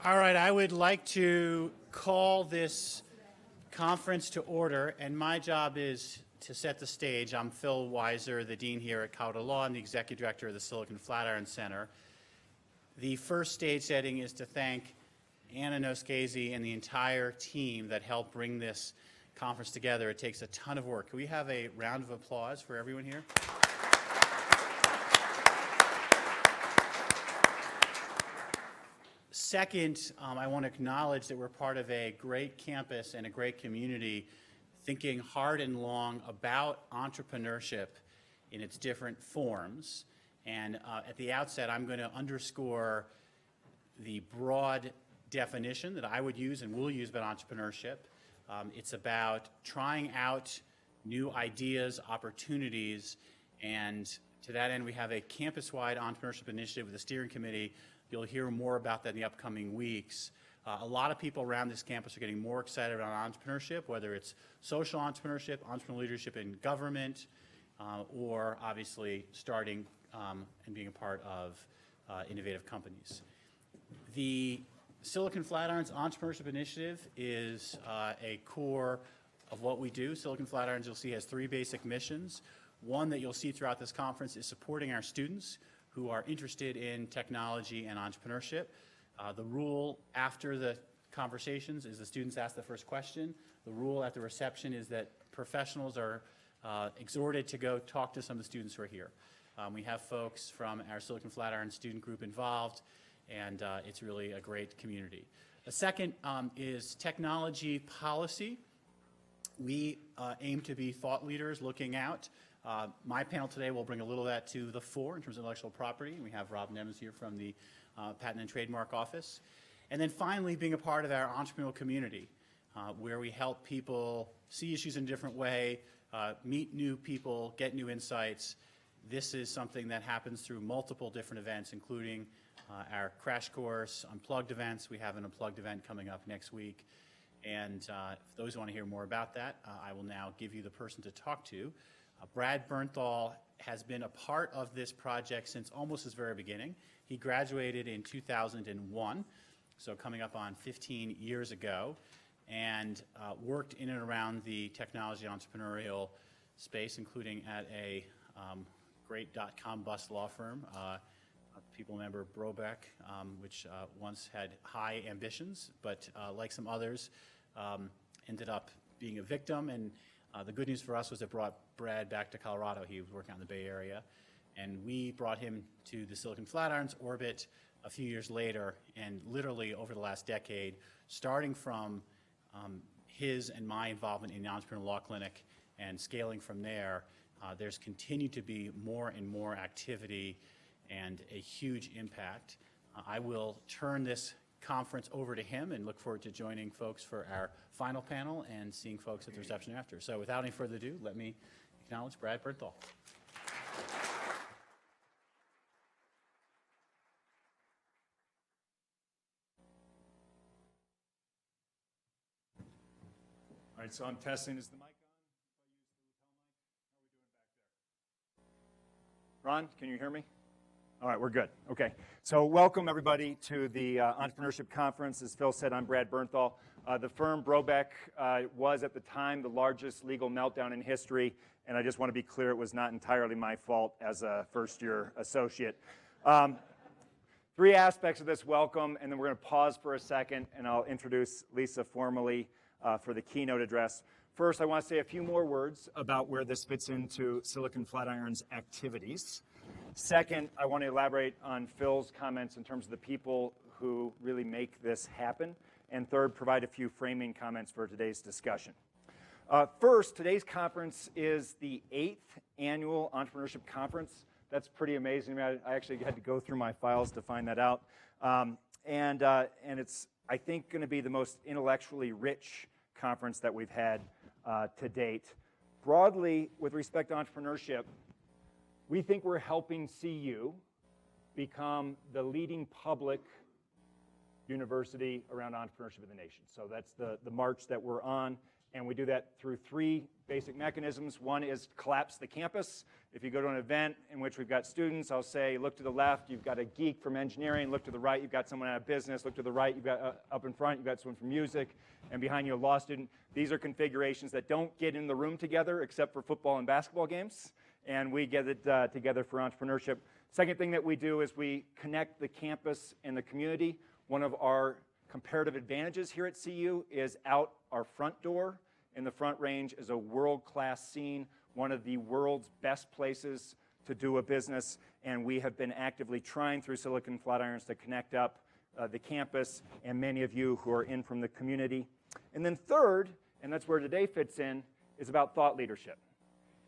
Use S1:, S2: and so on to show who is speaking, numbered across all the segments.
S1: All right, I would like to call this conference to order, and my job is to set the stage. I'm Phil Weiser, the dean here at College of Law and the executive director of the Silicon Flatirons Center. The first stage setting is to thank Anna Noskesi and the entire team that helped bring this conference together. It takes a ton of work. Can we have a round of applause for everyone here? Second, I want to acknowledge that we're part of a great campus and a great community thinking hard and long about entrepreneurship in its different forms. And at the outset, I'm going to underscore the broad definition that I would use and will use about entrepreneurship. It's about trying out new ideas, opportunities, and to that end, we have a campus-wide entrepreneurship initiative with a steering committee. You'll hear more about that in the upcoming weeks. A lot of people around this campus are getting more excited about entrepreneurship, whether it's social entrepreneurship, entrepreneurial leadership in government, or obviously starting and being a part of innovative companies. The Silicon Flatirons Entrepreneurship Initiative is a core of what we do. Silicon Flatirons, you'll see, has three basic missions. One that you'll see throughout this conference is supporting our students who are interested in technology and entrepreneurship. The rule after the conversations is the students ask the first question. The rule at the reception is that professionals are exhorted to go talk to some of the students who are here. We have folks from our Silicon Flatiron student group involved, and it's really a great community. The second is technology policy. We aim to be thought leaders looking out. My panel today will bring a little of that to the fore in terms of intellectual property. We have Rob Nevins here from the Patent and Trademark Office. And then finally, being a part of our entrepreneurial community, where we help people see issues in a different way, meet new people, get new insights. This is something that happens through multiple different events, including our crash course, Unplugged events. We have an Unplugged event coming up next week. And for those who want to hear more about that, I will now give you the person to talk to. Brad Bernthal has been a part of this project since almost its very beginning. He graduated in 2001, so coming up on 15 years ago, and worked in and around the technology entrepreneurial space, including at a great dot-com bust law firm. People remember Brobeck, which once had high ambitions, but like some others, ended up being a victim. And the good news for us was it brought Brad back to Colorado. He was working out in the Bay Area. And we brought him to the Silicon Flatirons orbit a few years later, and literally over the last decade, starting from his and my involvement in the Entrepreneurial Law Clinic and scaling from there, there's continued to be more and more activity and a huge impact. I will turn this conference over to him and look forward to joining folks for our final panel and seeing folks at the reception after. So without any further ado, let me acknowledge Brad Bernthal.
S2: All right, so I'm testing. Is the mic on? How are we doing back there? Ron, can you hear me? All right, we're good. Okay, so welcome everybody to the Entrepreneurship Conference. As Phil said, I'm Brad Bernthal. The firm Brobeck was at the time the largest legal meltdown in history, and I just want to be clear, it was not entirely my fault as a first-year associate. Three aspects of this welcome, and then we're going to pause for a second, and I'll introduce Lisa formally for the keynote address. First, I want to say a few more words about where this fits into Silicon Flatiron's activities. Second, I want to elaborate on Phil's comments in terms of the people who really make this happen. And third, provide a few framing comments for today's discussion. First, today's conference is the 8th annual Entrepreneurship Conference. That's pretty amazing. I actually had to go through my files to find that out. And it's, I think, going to be the most intellectually rich conference that we've had to date. Broadly, with respect to entrepreneurship, we think we're helping CU become the leading public university around entrepreneurship in the nation. So that's the march that we're on, And we do that through three basic mechanisms. One is collapse the campus. If you go to an event in which we've got students, I'll say, look to the left, you've got a geek from engineering. Look to the right, you've got someone out of business. Look to the right, you've got up in front, you've got someone from music. And behind you, a law student. These are configurations that don't get in the room together except for football and basketball games. And we get it together for entrepreneurship. Second thing that we do is we connect the campus and the community. One of our comparative advantages here at CU is out our front door. In the Front Range is a world-class scene, one of the world's best places to do a business, and we have been actively trying through Silicon Flatirons to connect up the campus and many of you who are in from the community. And then third, and that's where today fits in, is about thought leadership.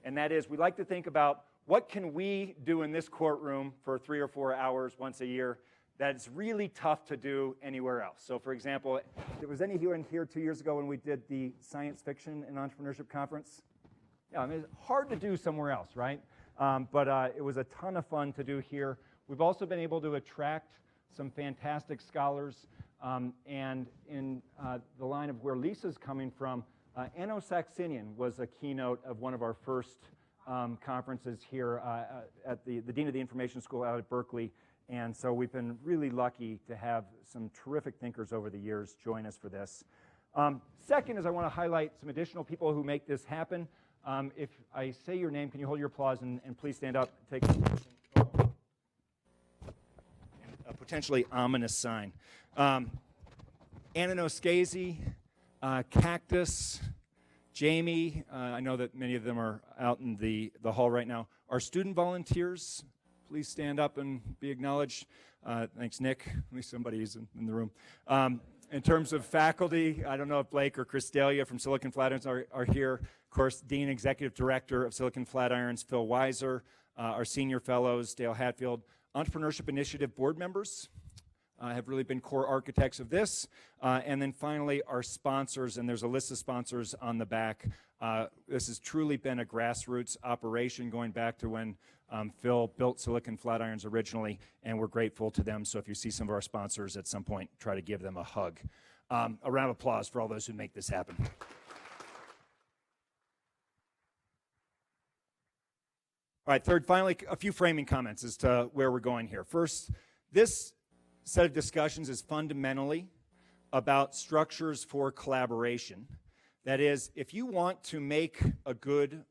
S2: And that is, we like to think about what can we do in this courtroom for 3 or 4 hours once a year that's really tough to do anywhere else. So for example, was anyone here 2 years ago when we did the Science Fiction and Entrepreneurship Conference? Yeah, I mean, it's hard to do somewhere else, right? But it was a ton of fun to do here. We've also been able to attract some fantastic scholars, and in the line of where Lisa's coming from, Anglo-Saxonian was a keynote of one of our first conferences here at the Dean of the Information School out at Berkeley. And so we've been really lucky to have some terrific thinkers over the years join us for this. Second is I want to highlight some additional people who make this happen. If I say your name, can you hold your applause and please stand up and take a position? A potentially ominous sign. Anna Scazy, Cactus, Jamie, I know that many of them are out in the hall right now. Our student volunteers, please stand up and be acknowledged. Thanks, Nick. At least somebody is in the room. In terms of faculty, I don't know if Blake or Christelia from Silicon Flatirons are here. Of course, Dean Executive Director of Silicon Flatirons, Phil Weiser, our senior fellows, Dale Hatfield, Entrepreneurship Initiative board members have really been core architects of this. And then finally, our sponsors, and there's a list of sponsors on the back. This has truly been a grassroots operation going back to when Phil built Silicon Flatirons originally, and we're grateful to them. So if you see some of our sponsors at some point, try to give them a hug. A round of applause for all those who make this happen. All right, third, finally, a few framing comments as to where we're going here. First, this set of discussions is fundamentally about structures for collaboration. That is, if you want to make a good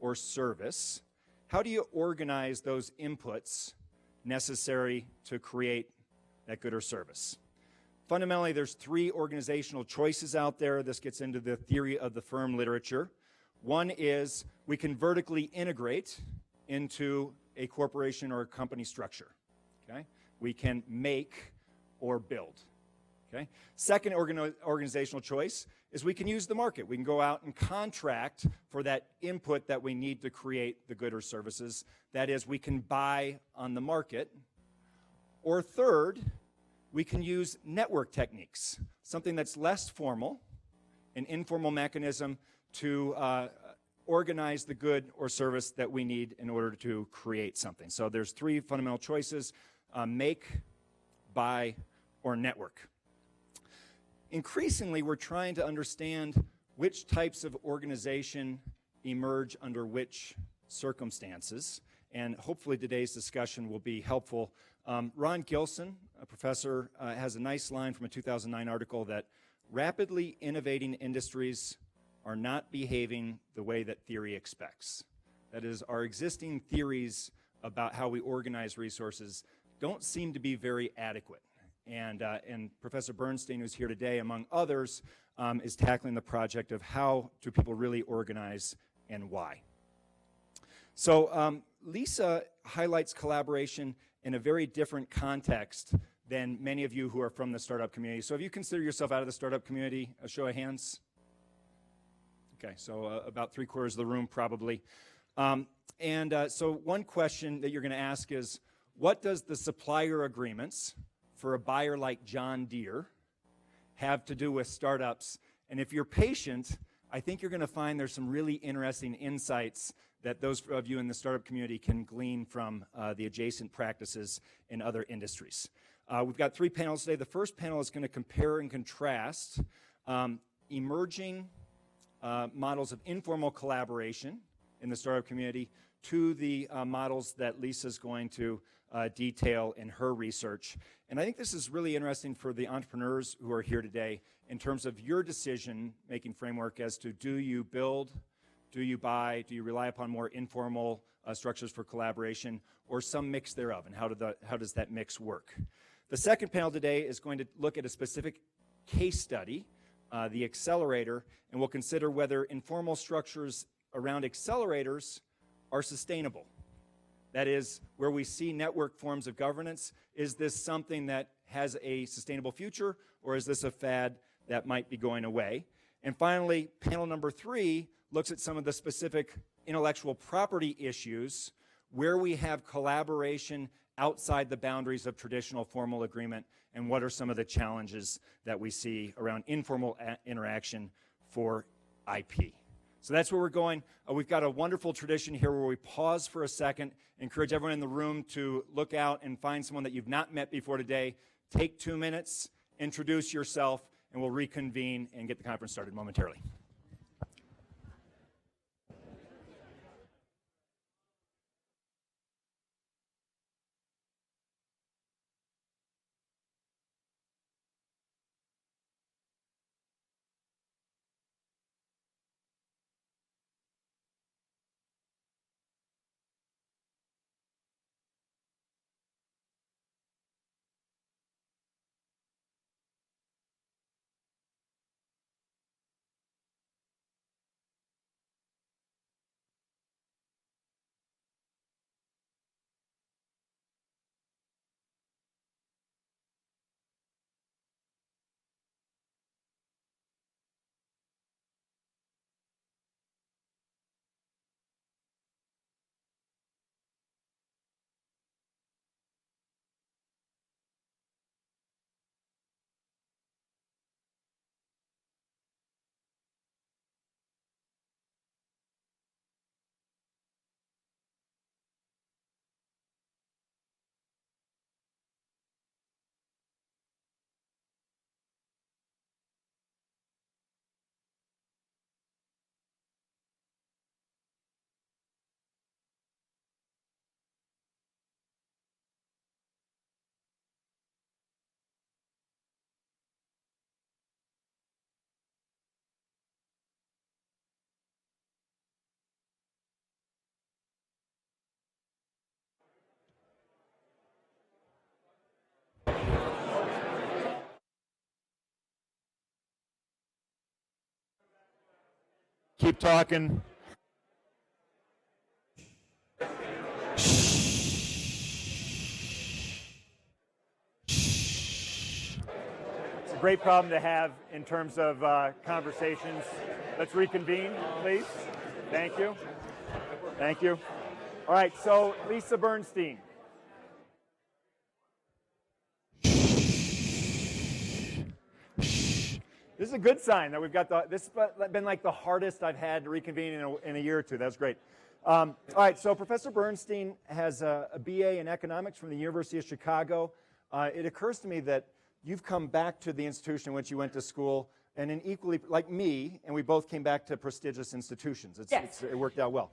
S2: or service, how do you organize those inputs necessary to create that good or service? Fundamentally, there's three organizational choices out there. This gets into the theory of the firm literature. One is we can vertically integrate into a corporation or a company structure. Okay? We can make or build. Okay? Second organizational choice is we can use the market. We can go out and contract for that input that we need to create the good or services. That is, we can buy on the market. Or third, we can use network techniques, something that's less formal, an informal mechanism to organize the good or service that we need in order to create something. So there's three fundamental choices: make, buy, or network. Increasingly, we're trying to understand which types of organization emerge under which circumstances, and hopefully today's discussion will be helpful. Ron Gilson, a professor, has a nice line from a 2009 article that rapidly innovating industries are not behaving the way that theory expects. That is, our existing theories about how we organize resources don't seem to be very adequate. And Professor Bernstein, who's here today, among others, is tackling the project of how do people really organize and why. So Lisa highlights collaboration in a very different context than many of you who are from the startup community. So if you consider yourself out of the startup community, a show of hands. Okay, so about 3/4 of the room probably. So one question that you're going to ask is, what does the supplier agreements for a buyer like John Deere have to do with startups? And if you're patient, I think you're going to find there's some really interesting insights that those of you in the startup community can glean from the adjacent practices in other industries. We've got 3 panels today. The first panel is going to compare and contrast emerging models of informal collaboration in the startup community to the models that Lisa's going to detail in her research. And I think this is really interesting for the entrepreneurs who are here today in terms of your decision-making framework as to do you build, do you buy, do you rely upon more informal structures for collaboration, or some mix thereof, and how does that mix work? The second panel today is going to look at a specific case study, the accelerator, and we'll consider whether informal structures around accelerators are sustainable. That is, where we see network forms of governance, is this something that has a sustainable future, or is this a fad that might be going away? And finally, panel number 3 looks at some of the specific intellectual property issues where we have collaboration outside the boundaries of traditional formal agreement, and what are some of the challenges that we see around informal interaction for IP. So that's where we're going. We've got a wonderful tradition here where we pause for a second, encourage everyone in the room to look out and find someone that you've not met before today. Take 2 minutes, introduce yourself, and we'll reconvene and get the conference started momentarily. Keep talking. It's a great problem to have in terms of conversations. Let's reconvene, please. Thank you. Thank you. All right, so Lisa Bernstein. This is a good sign that we've got this has been like the hardest I've had to reconvene in a year or two. That's great. All right, so Professor Bernstein has a BA in economics from the University of Chicago. It occurs to me that you've come back to the institution in which you went to school, and in equally, like me, and we both came back to prestigious institutions.
S3: Yes.
S2: It worked out well.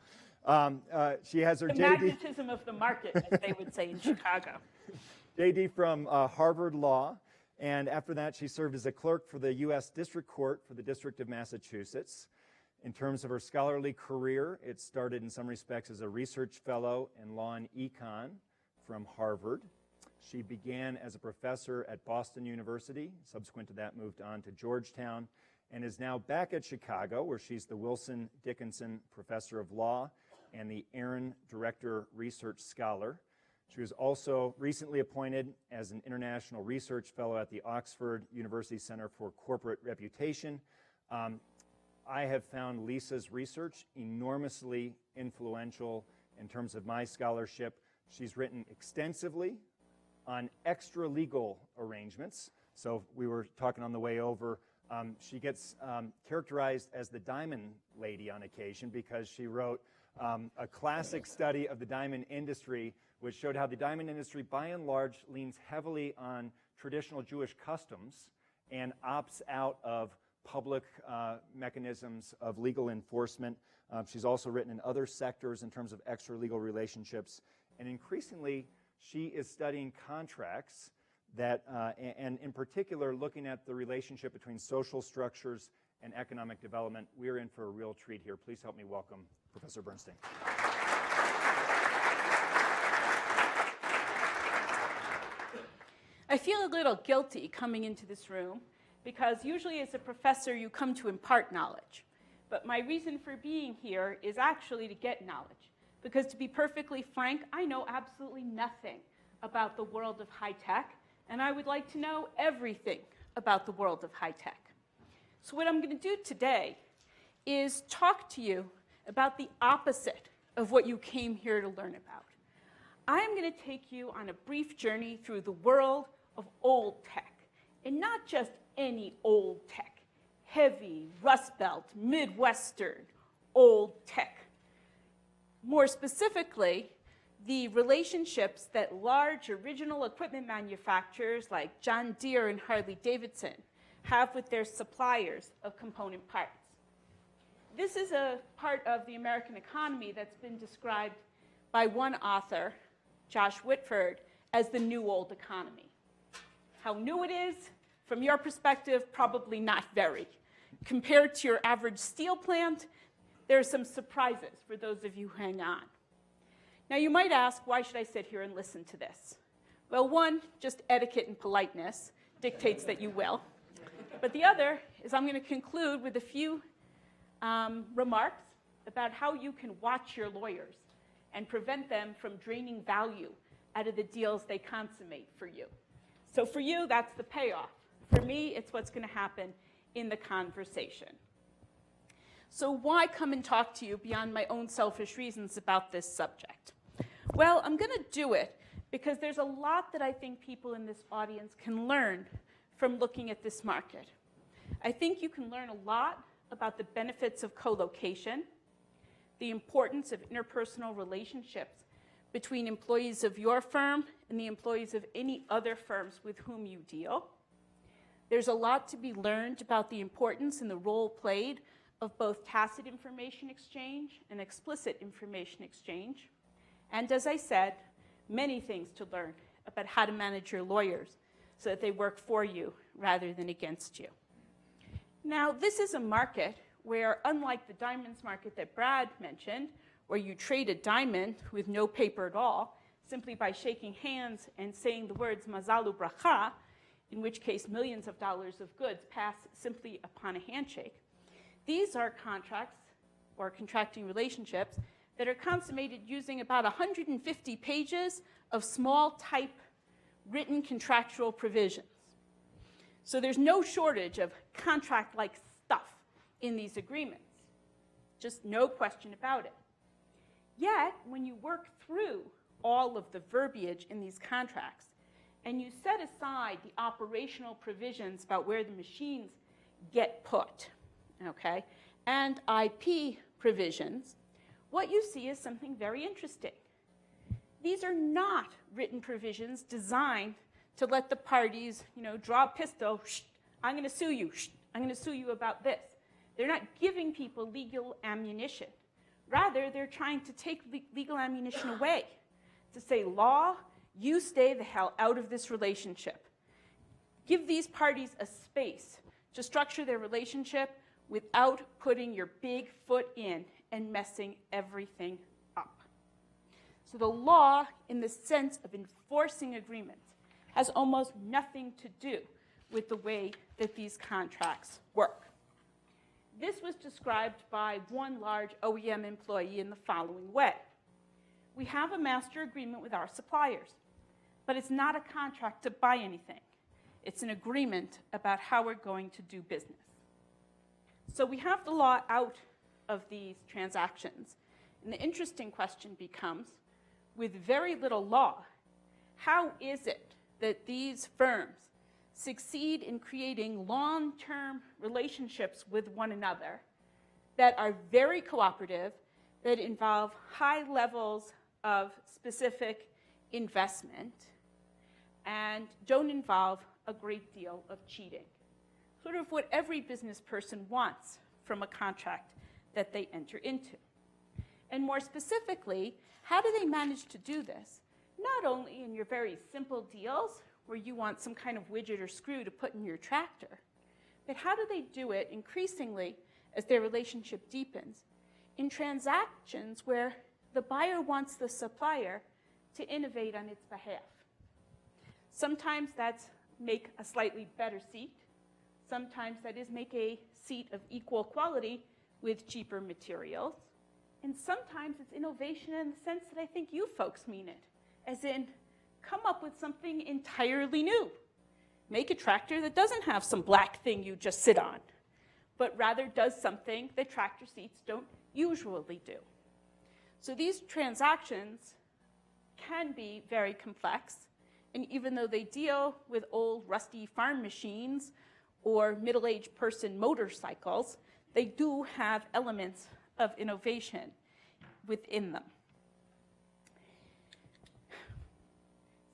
S2: She has her
S3: the magnetism of the market, as they would say in Chicago.
S2: JD from Harvard Law. And after that, she served as a clerk for the U.S. District Court for the District of Massachusetts. In terms of her scholarly career, it started in some respects as a research fellow in law and econ from Harvard. She began as a professor at Boston University. Subsequent to that, moved on to Georgetown, and is now back at Chicago, where she's the Wilson-Dickinson Professor of Law and the Aaron Director Research Scholar. She was also recently appointed as an International Research Fellow at the Oxford University Center for Corporate Reputation. I have found Lisa's research enormously influential in terms of my scholarship. She's written extensively on extra-legal arrangements. So we were talking on the way over. She gets characterized as the diamond lady on occasion because she wrote a classic study of the diamond industry, which showed how the diamond industry, by and large, leans heavily on traditional Jewish customs and opts out of public mechanisms of legal enforcement. She's also written in other sectors in terms of extra-legal relationships. And increasingly, she is studying contracts that, and in particular, looking at the relationship between social structures and economic development. We're in for a real treat here. Please help me welcome Professor Bernstein.
S3: I feel a little guilty coming into this room because usually as a professor you come to impart knowledge. But my reason for being here is actually to get knowledge. Because to be perfectly frank, I know absolutely nothing about the world of high tech, and I would like to know everything about the world of high tech. So what I'm going to do today is talk to you about the opposite of what you came here to learn about. I'm going to take you on a brief journey through the world of old tech, and not just any old tech, heavy, Rust Belt, Midwestern, old tech. More specifically, the relationships that large original equipment manufacturers like John Deere and Harley-Davidson have with their suppliers of component parts. This is a part of the American economy that's been described by one author, Josh Whitford, as the new old economy. How new it is, from your perspective, probably not very. Compared to your average steel plant, there are some surprises for those of you who hang on. Now you might ask, why should I sit here and listen to this? Well, one, just etiquette and politeness dictates that you will. But the other is I'm going to conclude with a few remarks about how you can watch your lawyers and prevent them from draining value out of the deals they consummate for you. So for you, that's the payoff. For me, it's what's going to happen in the conversation. So why come and talk to you beyond my own selfish reasons about this subject? Well, I'm going to do it because there's a lot that I think people in this audience can learn from looking at this market. I think you can learn a lot about the benefits of co-location, the importance of interpersonal relationships between employees of your firm and the employees of any other firms with whom you deal. There's a lot to be learned about the importance and the role played of both tacit information exchange and explicit information exchange. And as I said, many things to learn about how to manage your lawyers so that they work for you rather than against you. Now, this is a market where, unlike the diamonds market that Brad mentioned, where you trade a diamond with no paper at all, simply by shaking hands and saying the words mazalu bracha, in which case millions of dollars of goods pass simply upon a handshake. These are contracts or contracting relationships that are consummated using about 150 pages of small type written contractual provisions. So there's no shortage of contract-like stuff in these agreements. Just no question about it. Yet, when you work through all of the verbiage in these contracts and you set aside the operational provisions about where the machines get put, okay, and IP provisions, what you see is something very interesting. These are not written provisions designed to let the parties, draw a pistol, I'm going to sue you, I'm going to sue you about this. They're not giving people legal ammunition. Rather, they're trying to take legal ammunition away, to say, law, you stay the hell out of this relationship. Give these parties a space to structure their relationship without putting your big foot in and messing everything up. So the law, in the sense of enforcing agreements, has almost nothing to do with the way that these contracts work. This was described by one large OEM employee in the following way. We have a master agreement with our suppliers, but it's not a contract to buy anything. It's an agreement about how we're going to do business. So we have the law out of these transactions. And the interesting question becomes, with very little law, how is it that these firms succeed in creating long-term relationships with one another that are very cooperative, that involve high levels of specific investment, and don't involve a great deal of cheating? sort of what every business person wants from a contract that they enter into. And more specifically, how do they manage to do this? Not only in your very simple deals where you want some kind of widget or screw to put in your tractor, but how do they do it increasingly as their relationship deepens in transactions where the buyer wants the supplier to innovate on its behalf? Sometimes that's make a slightly better seat. Sometimes that is make a seat of equal quality with cheaper materials. And sometimes it's innovation in the sense that I think you folks mean it, as in come up with something entirely new. Make a tractor that doesn't have some black thing you just sit on, but rather does something that tractor seats don't usually do. So these transactions can be very complex, and even though they deal with old rusty farm machines or middle-aged person motorcycles, they do have elements of innovation within them.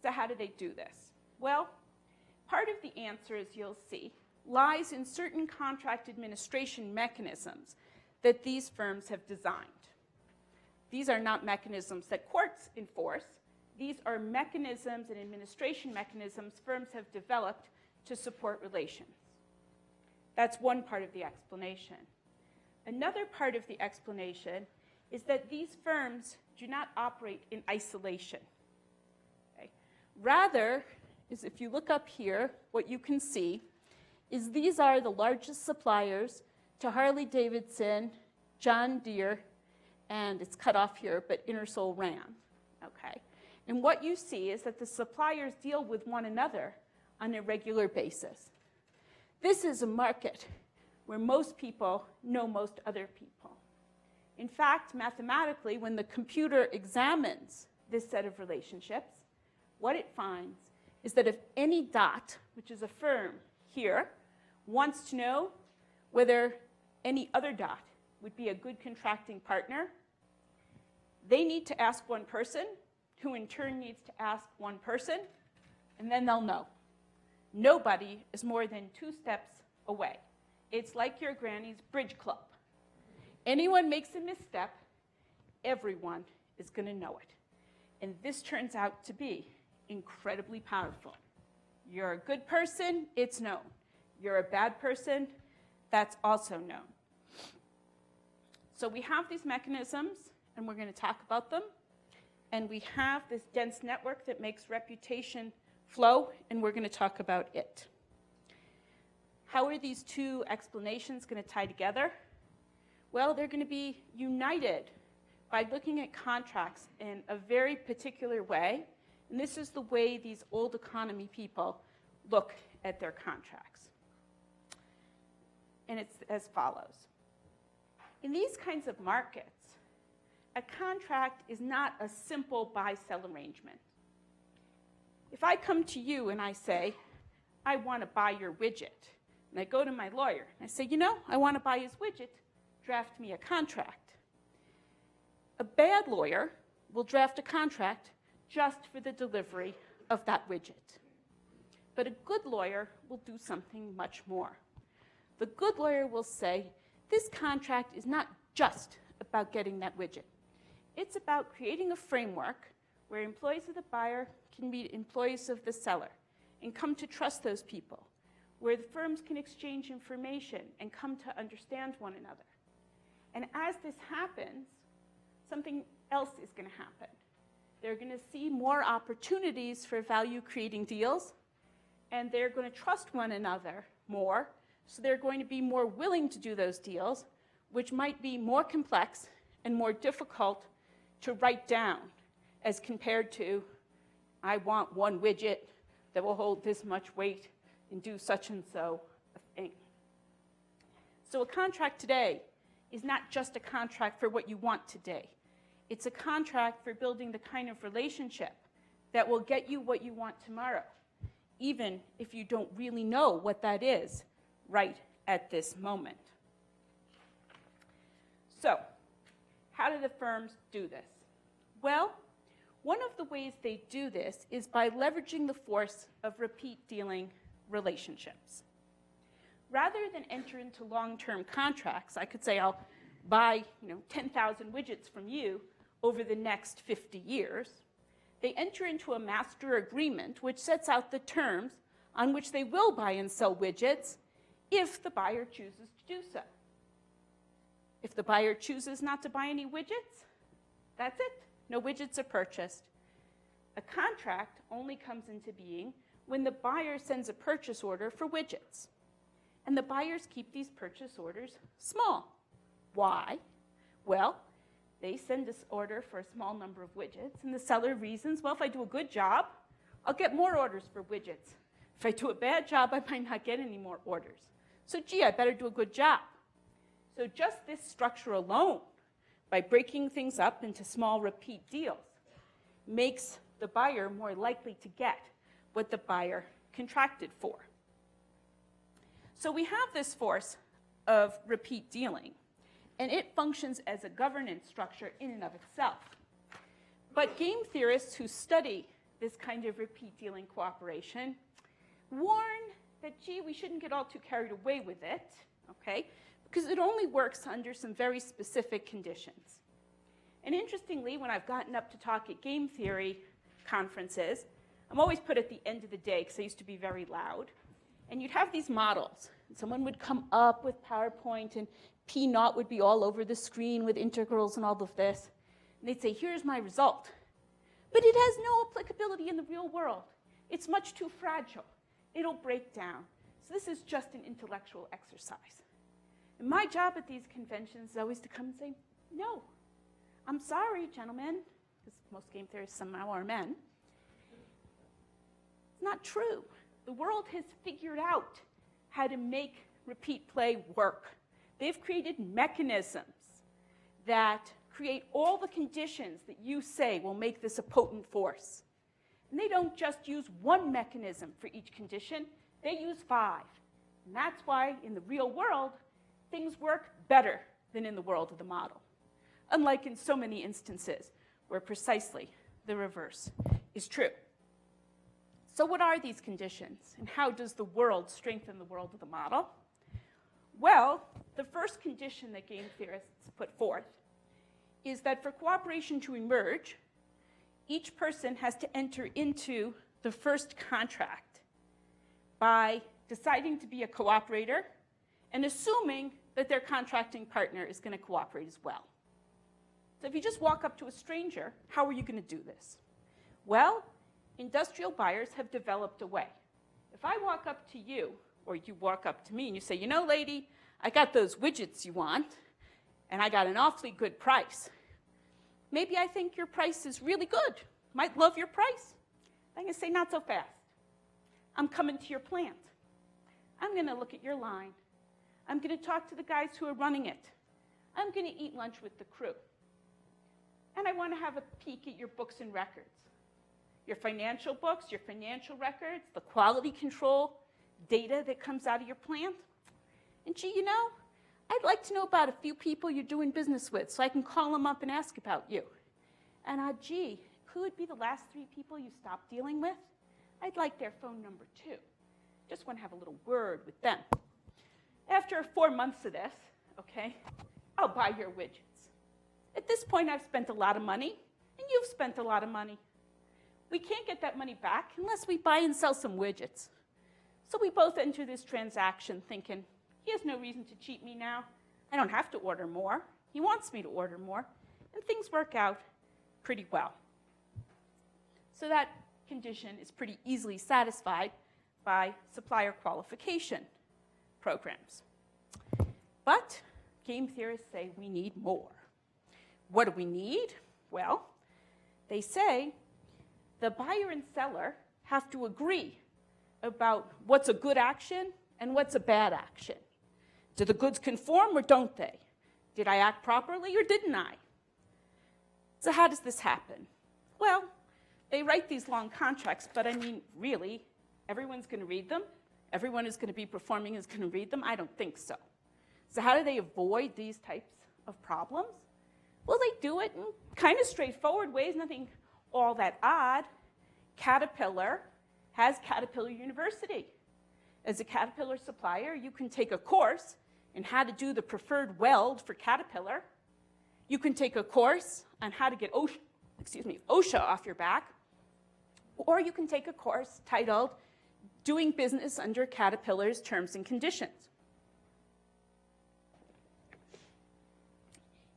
S3: So how do they do this? Well, part of the answer, as you'll see, lies in certain contract administration mechanisms that these firms have designed. These are not mechanisms that courts enforce. These are mechanisms and administration mechanisms firms have developed to support relations. That's one part of the explanation. Another part of the explanation is that these firms do not operate in isolation. Okay? Rather, is if you look up here, what you can see is these are the largest suppliers to Harley-Davidson, John Deere, and it's cut off here, but Ingersoll Rand. Okay? And what you see is that the suppliers deal with one another on a regular basis. This is a market where most people know most other people. In fact, mathematically, when the computer examines this set of relationships, what it finds is that if any dot, which is a firm here, wants to know whether any other dot would be a good contracting partner, they need to ask one person, who in turn needs to ask one person, and then they'll know. Nobody is more than 2 steps away. It's like your granny's bridge club. Anyone makes a misstep, everyone is going to know it. And this turns out to be incredibly powerful. You're a good person, it's known. You're a bad person, that's also known. So we have these mechanisms, and we're going to talk about them. And we have this dense network that makes reputation flow, and we're going to talk about it. How are these two explanations going to tie together? Well, they're going to be united by looking at contracts in a very particular way. And this is the way these old economy people look at their contracts. And it's as follows. In these kinds of markets, a contract is not a simple buy-sell arrangement. If I come to you and I say, I want to buy your widget, and I go to my lawyer and I say, you know, I want to buy his widget, draft me a contract. A bad lawyer will draft a contract just for the delivery of that widget. But a good lawyer will do something much more. The good lawyer will say, this contract is not just about getting that widget. It's about creating a framework where employees of the buyer can meet employees of the seller and come to trust those people, where the firms can exchange information and come to understand one another. And as this happens, something else is going to happen. They're going to see more opportunities for value-creating deals, and they're going to trust one another more, so they're going to be more willing to do those deals, which might be more complex and more difficult to write down as compared to, I want one widget that will hold this much weight and do such and so a thing. So a contract today is not just a contract for what you want today. It's a contract for building the kind of relationship that will get you what you want tomorrow, even if you don't really know what that is right at this moment. So, how do the firms do this? Well, one of the ways they do this is by leveraging the force of repeat dealing relationships. rather than enter into long-term contracts, I could say I'll buy 10,000 widgets from you over the next 50 years. They enter into a master agreement which sets out the terms on which they will buy and sell widgets if the buyer chooses to do so. If the buyer chooses not to buy any widgets, that's it. No widgets are purchased. A contract only comes into being when the buyer sends a purchase order for widgets. And the buyers keep these purchase orders small. Why? Well, they send this order for a small number of widgets, and the seller reasons, well, if I do a good job, I'll get more orders for widgets. If I do a bad job, I might not get any more orders. So, gee, I better do a good job. So just this structure alone, by breaking things up into small repeat deals, makes the buyer more likely to get what the buyer contracted for. So we have this force of repeat dealing, and it functions as a governance structure in and of itself. But game theorists who study this kind of repeat dealing cooperation warn that, gee, we shouldn't get all too carried away with it, okay? Because it only works under some very specific conditions. And interestingly, when I've gotten up to talk at game theory conferences, I'm always put at the end of the day, because I used to be very loud, and you'd have these models. And someone would come up with PowerPoint, and P0 would be all over the screen with integrals and all of this. And they'd say, here's my result. But it has no applicability in the real world. It's much too fragile. It'll break down. So this is just an intellectual exercise. And my job at these conventions is always to come and say, no, I'm sorry, gentlemen, because most game theorists somehow are men. It's not true. The world has figured out how to make repeat play work. They've created mechanisms that create all the conditions that you say will make this a potent force. And they don't just use one mechanism for each condition, they use 5. And that's why in the real world, things work better than in the world of the model, unlike in so many instances where precisely the reverse is true. So what are these conditions, and how does the world strengthen the world of the model? Well, the first condition that game theorists put forth is that for cooperation to emerge, each person has to enter into the first contract by deciding to be a cooperator and assuming that their contracting partner is going to cooperate as well. So if you just walk up to a stranger, how are you going to do this? Well, industrial buyers have developed a way. If I walk up to you, or you walk up to me and you say, you know, lady, I got those widgets you want, and I got an awfully good price. Maybe I think your price is really good. Might love your price. I'm going to say, not so fast. I'm coming to your plant. I'm going to look at your line. I'm going to talk to the guys who are running it. I'm going to eat lunch with the crew. And I want to have a peek at your books and records. Your financial books, your financial records, the quality control data that comes out of your plant. And gee, you know, I'd like to know about a few people you're doing business with so I can call them up and ask about you. And gee, who would be the last 3 people you stopped dealing with? I'd like their phone number too. Just want to have a little word with them. After 4 months of this, okay, I'll buy your widgets. At this point, I've spent a lot of money, and you've spent a lot of money. We can't get that money back unless we buy and sell some widgets. So we both enter this transaction thinking, he has no reason to cheat me now. I don't have to order more. He wants me to order more. And things work out pretty well. So that condition is pretty easily satisfied by supplier qualification programs. But game theorists say we need more. What do we need? Well, they say the buyer and seller have to agree about what's a good action and what's a bad action. Do the goods conform or don't they? Did I act properly or didn't I? So how does this happen? Well, they write these long contracts, but I mean, really, everyone's going to read them? Everyone who's going to be performing is going to read them? I don't think so. So how do they avoid these types of problems? Well, they do it in kind of straightforward ways, nothing all that odd. Caterpillar has Caterpillar University. As a Caterpillar supplier, you can take a course in how to do the preferred weld for Caterpillar. You can take a course on how to get OSHA off your back. Or you can take a course titled Doing Business Under Caterpillar's Terms and Conditions.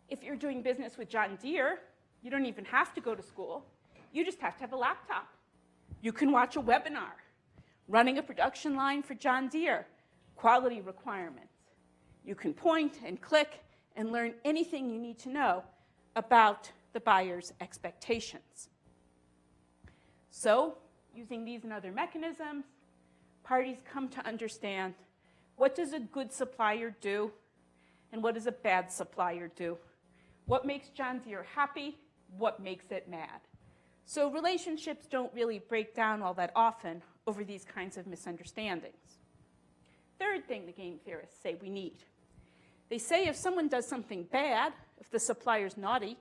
S3: If you're doing business with John Deere, you don't even have to go to school. You just have to have a laptop. You can watch a webinar running a production line for John Deere, quality requirements. You can point and click and learn anything you need to know about the buyer's expectations. So, using these and other mechanisms, parties come to understand what does a good supplier do and what does a bad supplier do? What makes John Deere happy? What makes it mad? So relationships don't really break down all that often over these kinds of misunderstandings. Third thing the game theorists say we need. They say if someone does something bad, if the supplier's naughty,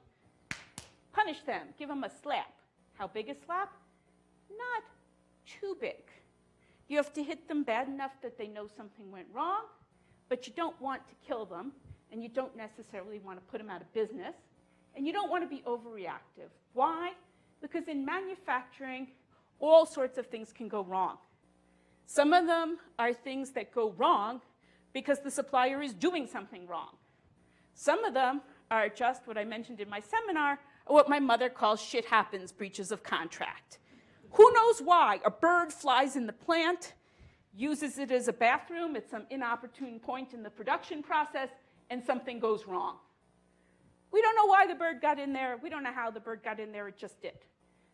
S3: punish them, give them a slap. How big a slap? Not too big. You have to hit them bad enough that they know something went wrong, but you don't want to kill them, and you don't necessarily want to put them out of business, and you don't want to be overreactive. Why? Because in manufacturing, all sorts of things can go wrong. Some of them are things that go wrong because the supplier is doing something wrong. Some of them are just what I mentioned in my seminar, or what my mother calls shit happens breaches of contract. Who knows why? A bird flies in the plant, uses it as a bathroom at some inopportune point in the production process, and something goes wrong. We don't know why the bird got in there. We don't know how the bird got in there. It just did.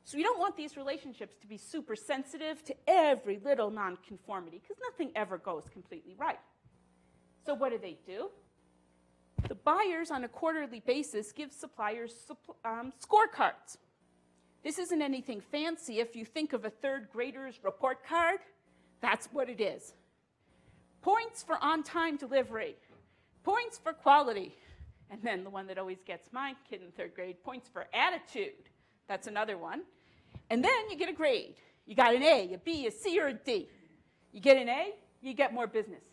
S3: So we don't want these relationships to be super sensitive to every little nonconformity, because nothing ever goes completely right. So what do? The buyers, on a quarterly basis, give suppliers scorecards. This isn't anything fancy. If you think of a third grader's report card, that's what it is. Points for on-time delivery, points for quality, and then the one that always gets my kid in third grade, points for attitude. That's another one. And then you get a grade. You got an A, a B, a C, or a D. You get an A, you get more business.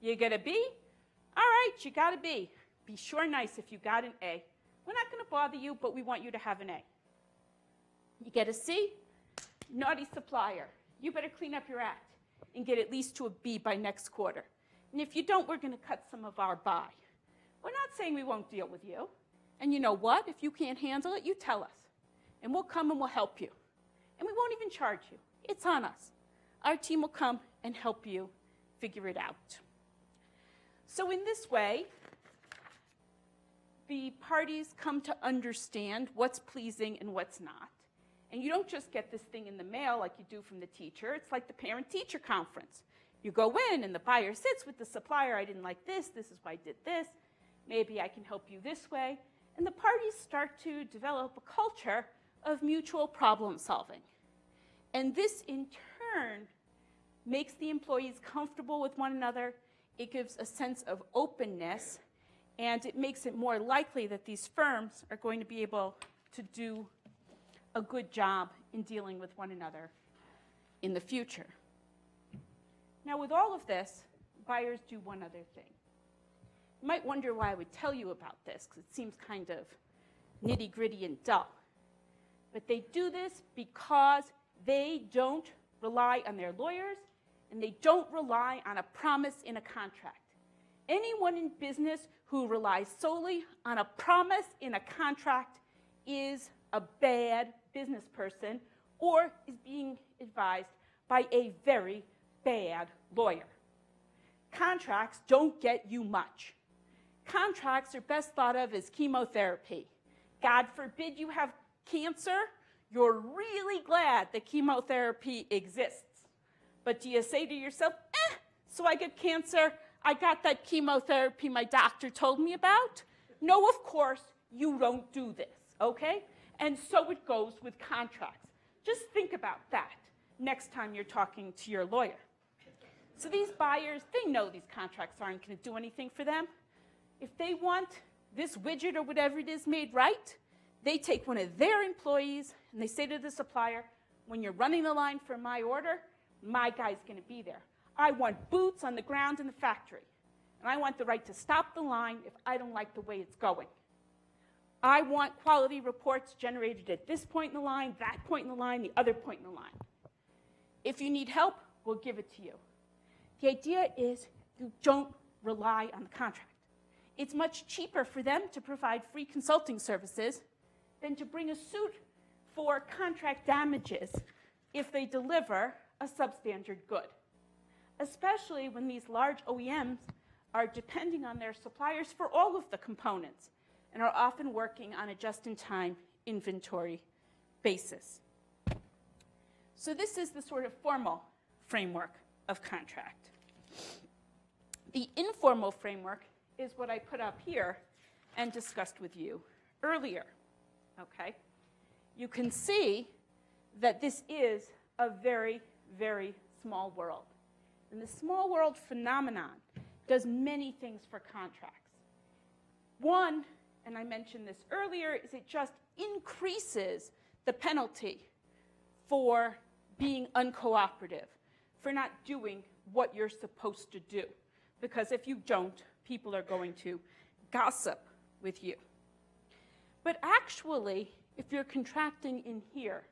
S3: You get a B, all right, you got a B. Be sure nice if you got an A. We're not going to bother you, but we want you to have an A. You get a C, naughty supplier. You better clean up your act and get at least to a B by next quarter. And if you don't, we're going to cut some of our buy. We're not saying we won't deal with you. And you know what? If you can't handle it, you tell us. And we'll come and we'll help you. And we won't even charge you. It's on us. Our team will come and help you figure it out. So in this way, the parties come to understand what's pleasing and what's not. And you don't just get this thing in the mail like you do from the teacher. It's like the parent-teacher conference. You go in and the buyer sits with the supplier. I didn't like this. This is why I did this. Maybe I can help you this way. And the parties start to develop a culture of mutual problem solving. And this, in turn, makes the employees comfortable with one another. It gives a sense of openness, and it makes it more likely that these firms are going to be able to do a good job in dealing with one another in the future. Now, with all of this, buyers do one other thing. You might wonder why I would tell you about this, because it seems kind of nitty-gritty and dull. But they do this because they don't rely on their lawyers, and they don't rely on a promise in a contract. Anyone in business who relies solely on a promise in a contract is a bad business person or is being advised by a very bad lawyer. Contracts don't get you much. Contracts are best thought of as chemotherapy. God forbid you have cancer, you're really glad that chemotherapy exists. But do you say to yourself, so I get cancer, I got that chemotherapy my doctor told me about? No, of course, you don't do this, okay? And so it goes with contracts. Just think about that next time you're talking to your lawyer. So these buyers, they know these contracts aren't going to do anything for them. If they want this widget or whatever it is made right, they take one of their employees and they say to the supplier, when you're running the line for my order, my guy's going to be there. I want boots on the ground in the factory. And I want the right to stop the line if I don't like the way it's going. I want quality reports generated at this point in the line, that point in the line, the other point in the line. If you need help, we'll give it to you. The idea is you don't rely on the contract. It's much cheaper for them to provide free consulting services than to bring a suit for contract damages if they deliver a substandard good, especially when these large OEMs are depending on their suppliers for all of the components and are often working on a just-in-time inventory basis. So this is the sort of formal framework of contract. The informal framework is what I put up here and discussed with you earlier, okay? You can see that this is a very, very small world. And the small world phenomenon does many things for contracts. One, and I mentioned this earlier, is it just increases the penalty for being uncooperative, for not doing what you're supposed to do. Because if you don't, people are going to gossip with you. But actually, if you're contracting in here,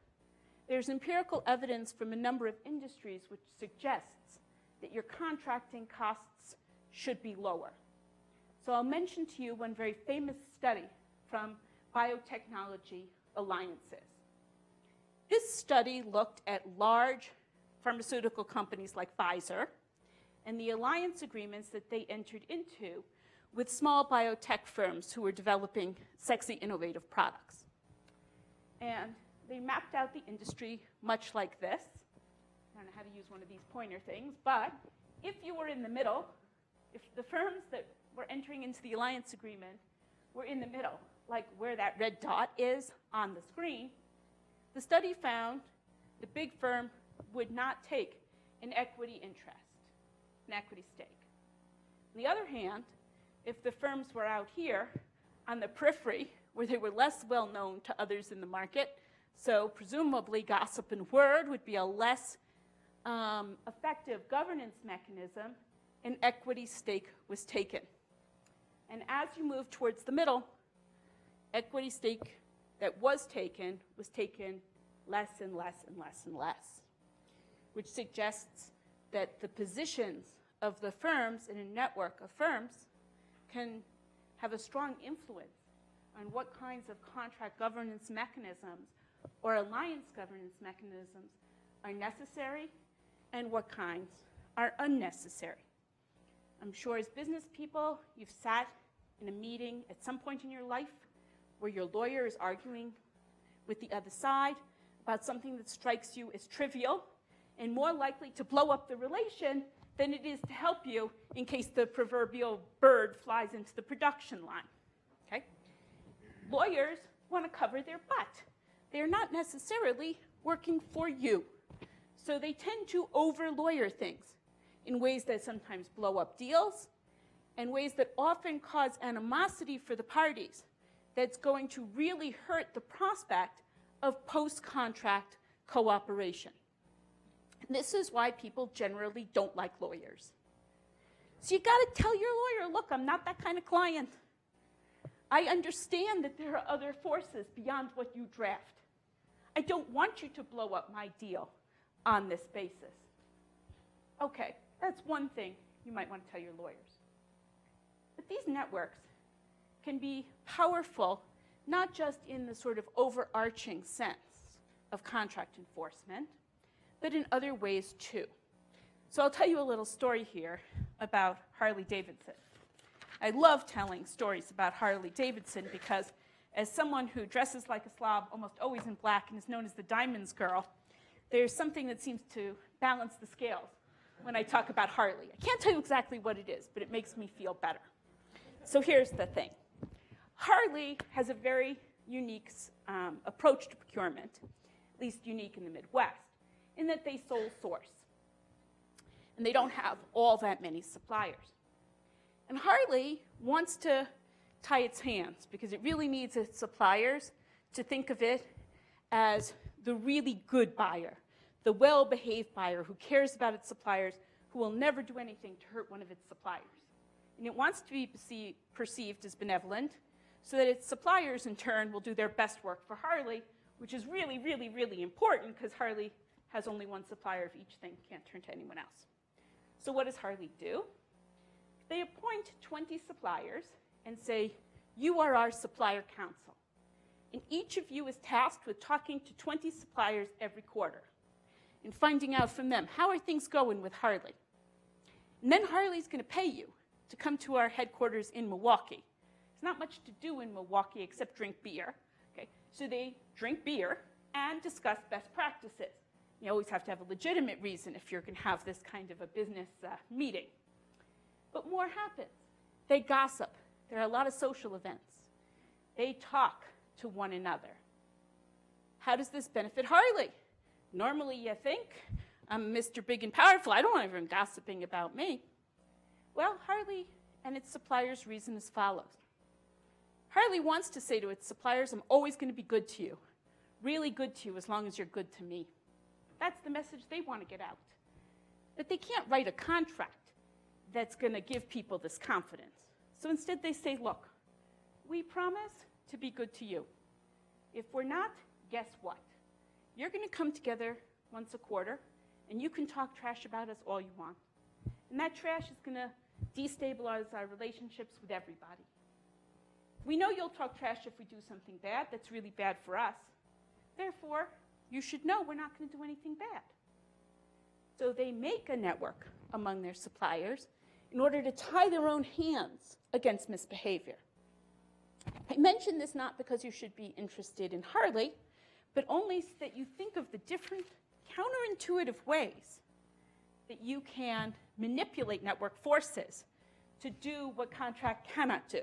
S3: there's empirical evidence from a number of industries which suggests that your contracting costs should be lower. So I'll mention to you one very famous study from biotechnology alliances. This study looked at large pharmaceutical companies like Pfizer and the alliance agreements that they entered into with small biotech firms who were developing sexy, innovative products. And they mapped out the industry much like this. I don't know how to use one of these pointer things, but if you were in the middle, if the firms that were entering into the alliance agreement were in the middle, like where that red dot is on the screen, the study found the big firm would not take an equity interest, an equity stake. On the other hand, if the firms were out here on the periphery, where they were less well known to others in the market, so presumably gossip and word would be a less effective governance mechanism, an equity stake was taken. And as you move towards the middle, equity stake that was taken less and less and less and less, which suggests that the positions of the firms in a network of firms can have a strong influence on what kinds of contract governance mechanisms or alliance governance mechanisms are necessary and what kinds are unnecessary. I'm sure as business people, you've sat in a meeting at some point in your life where your lawyer is arguing with the other side about something that strikes you as trivial and more likely to blow up the relation than it is to help you in case the proverbial bird flies into the production line. Okay? Lawyers want to cover their butt. They're not necessarily working for you. So they tend to over-lawyer things in ways that sometimes blow up deals and ways that often cause animosity for the parties that's going to really hurt the prospect of post-contract cooperation. And this is why people generally don't like lawyers. So you got to tell your lawyer, look, I'm not that kind of client. I understand that there are other forces beyond what you draft. I don't want you to blow up my deal on this basis. Okay, that's one thing you might want to tell your lawyers. But these networks can be powerful, not just in the sort of overarching sense of contract enforcement, but in other ways too. So I'll tell you a little story here about Harley Davidson. I love telling stories about Harley Davidson because as someone who dresses like a slob, almost always in black, and is known as the Diamonds Girl, there's something that seems to balance the scales when I talk about Harley. I can't tell you exactly what it is, but it makes me feel better. So here's the thing. Harley has a very unique approach to procurement, at least unique in the Midwest, in that they sole source. And they don't have all that many suppliers. And Harley wants to tie its hands because it really needs its suppliers to think of it as the really good buyer, the well-behaved buyer who cares about its suppliers, who will never do anything to hurt one of its suppliers. And it wants to be perceived as benevolent so that its suppliers, in turn, will do their best work for Harley, which is really, really, really important because Harley has only one supplier of each thing, can't turn to anyone else. So what does Harley do? They appoint 20 suppliers and say, you are our supplier council. And each of you is tasked with talking to 20 suppliers every quarter and finding out from them, how are things going with Harley? And then Harley's going to pay you to come to our headquarters in Milwaukee. There's not much to do in Milwaukee except drink beer. Okay? So they drink beer and discuss best practices. You always have to have a legitimate reason if you're going to have this kind of a business meeting. But more happens. They gossip. There are a lot of social events. They talk to one another. How does this benefit Harley? Normally you think, I'm Mr. Big and Powerful. I don't want everyone gossiping about me. Well, Harley and its suppliers reason as follows. Harley wants to say to its suppliers, I'm always going to be good to you. Really good to you as long as you're good to me. That's the message they want to get out. But they can't write a contract that's going to give people this confidence. So instead they say, look, we promise to be good to you. If we're not, guess what? You're going to come together once a quarter, and you can talk trash about us all you want. And that trash is going to destabilize our relationships with everybody. We know you'll talk trash if we do something bad that's really bad for us. Therefore, you should know we're not going to do anything bad. So they make a network among their suppliers in order to tie their own hands against misbehavior. I mention this not because you should be interested in Harley, but only so that you think of the different counterintuitive ways that you can manipulate network forces to do what contract cannot do.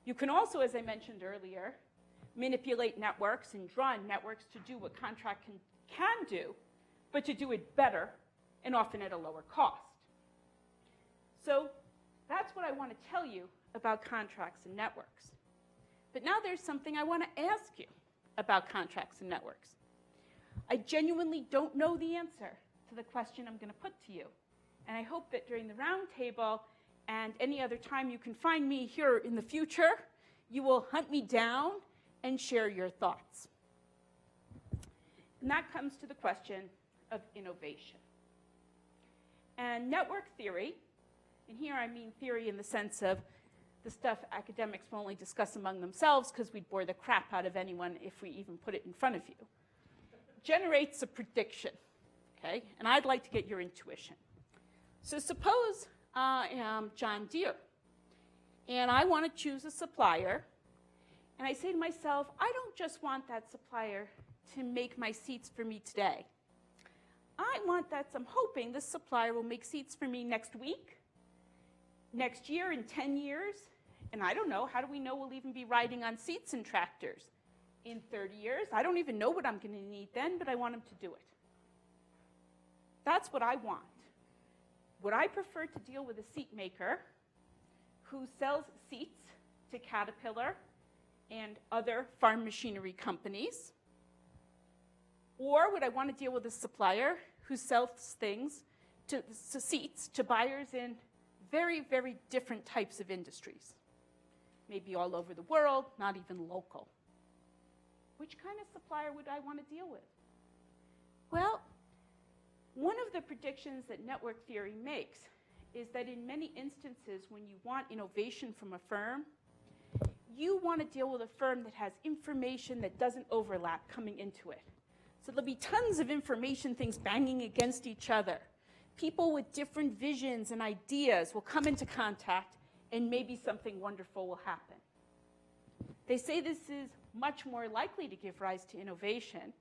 S3: You can also, as I mentioned earlier, manipulate networks and draw in networks to do what contract can do, but to do it better and often at a lower cost. So that's what I want to tell you about contracts and networks. But now there's something I want to ask you about contracts and networks. I genuinely don't know the answer to the question I'm going to put to you. And I hope that during the roundtable and any other time you can find me here in the future, you will hunt me down and share your thoughts. And that comes to the question of innovation. And network theory, and here I mean theory in the sense of the stuff academics will only discuss among themselves because we'd bore the crap out of anyone if we even put it in front of you, generates a prediction, okay? And I'd like to get your intuition. So suppose I am John Deere, and I want to choose a supplier, and I say to myself, I don't just want that supplier to make my seats for me today. I'm hoping this supplier will make seats for me next week, next year, in 10 years, and I don't know, how do we know we'll even be riding on seats in tractors in 30 years? I don't even know what I'm going to need then, but I want them to do it. That's what I want. Would I prefer to deal with a seat maker who sells seats to Caterpillar and other farm machinery companies? Or would I want to deal with a supplier who sells things seats to buyers in very, very different types of industries? Maybe all over the world, not even local. Which kind of supplier would I want to deal with? Well, one of the predictions that network theory makes is that in many instances when you want innovation from a firm, you want to deal with a firm that has information that doesn't overlap coming into it. So there'll be tons of information things banging against each other. People with different visions and ideas will come into contact and maybe something wonderful will happen. They say this is much more likely to give rise to innovation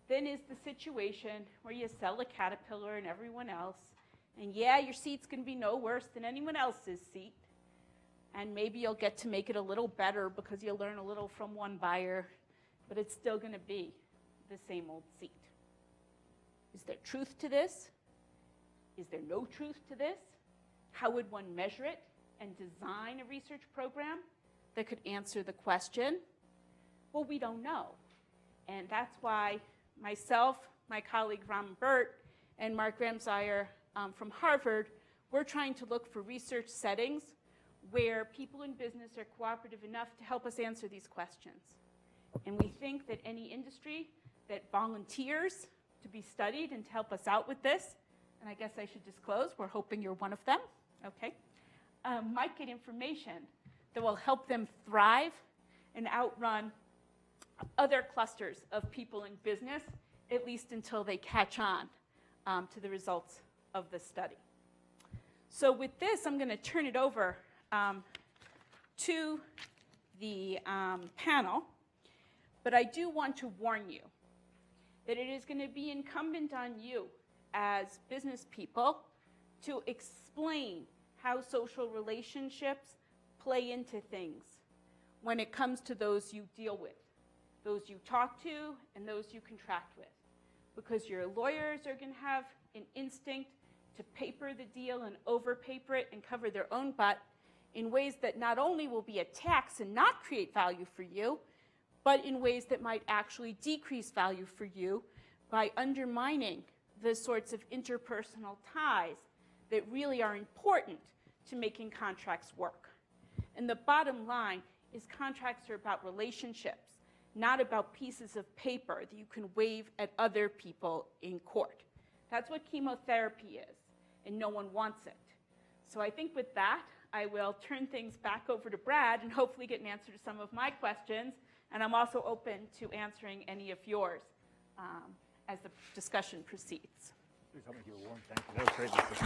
S3: than is the situation where you sell a Caterpillar and everyone else, and yeah, your seat's going to be no worse than anyone else's seat, and maybe you'll get to make it a little better because you'll learn a little from one buyer, but it's still going to be the same old seat. Is there truth to this? Is there no truth to this? How would one measure it and design a research program that could answer the question? Well, we don't know. And that's why myself, my colleague Ram Burt, and Mark Ramsire from Harvard, we're trying to look for research settings where people in business are cooperative enough to help us answer these questions. And we think that any industry that volunteers to be studied and to help us out with this, and I guess I should disclose, we're hoping you're one of them, okay, might get information that will help them thrive and outrun other clusters of people in business, at least until they catch on to the results of the study. So with this, I'm going to turn it over to the panel, but I do want to warn you that it is going to be incumbent on you as business people to explain how social relationships play into things when it comes to those you deal with, those you talk to, and those you contract with. Because your lawyers are going to have an instinct to paper the deal and overpaper it and cover their own butt in ways that not only will be a tax and not create value for you, but in ways that might actually decrease value for you by undermining the sorts of interpersonal ties that really are important to making contracts work. And the bottom line is contracts are about relationships, not about pieces of paper that you can wave at other people in court. That's what chemotherapy is, and no one wants it. So I think with that, I will turn things back over to Brad and hopefully get an answer to some of my questions. And I'm also open to answering any of yours as the discussion proceeds.
S2: Please help me give a warm thank you. That was great, Lisa.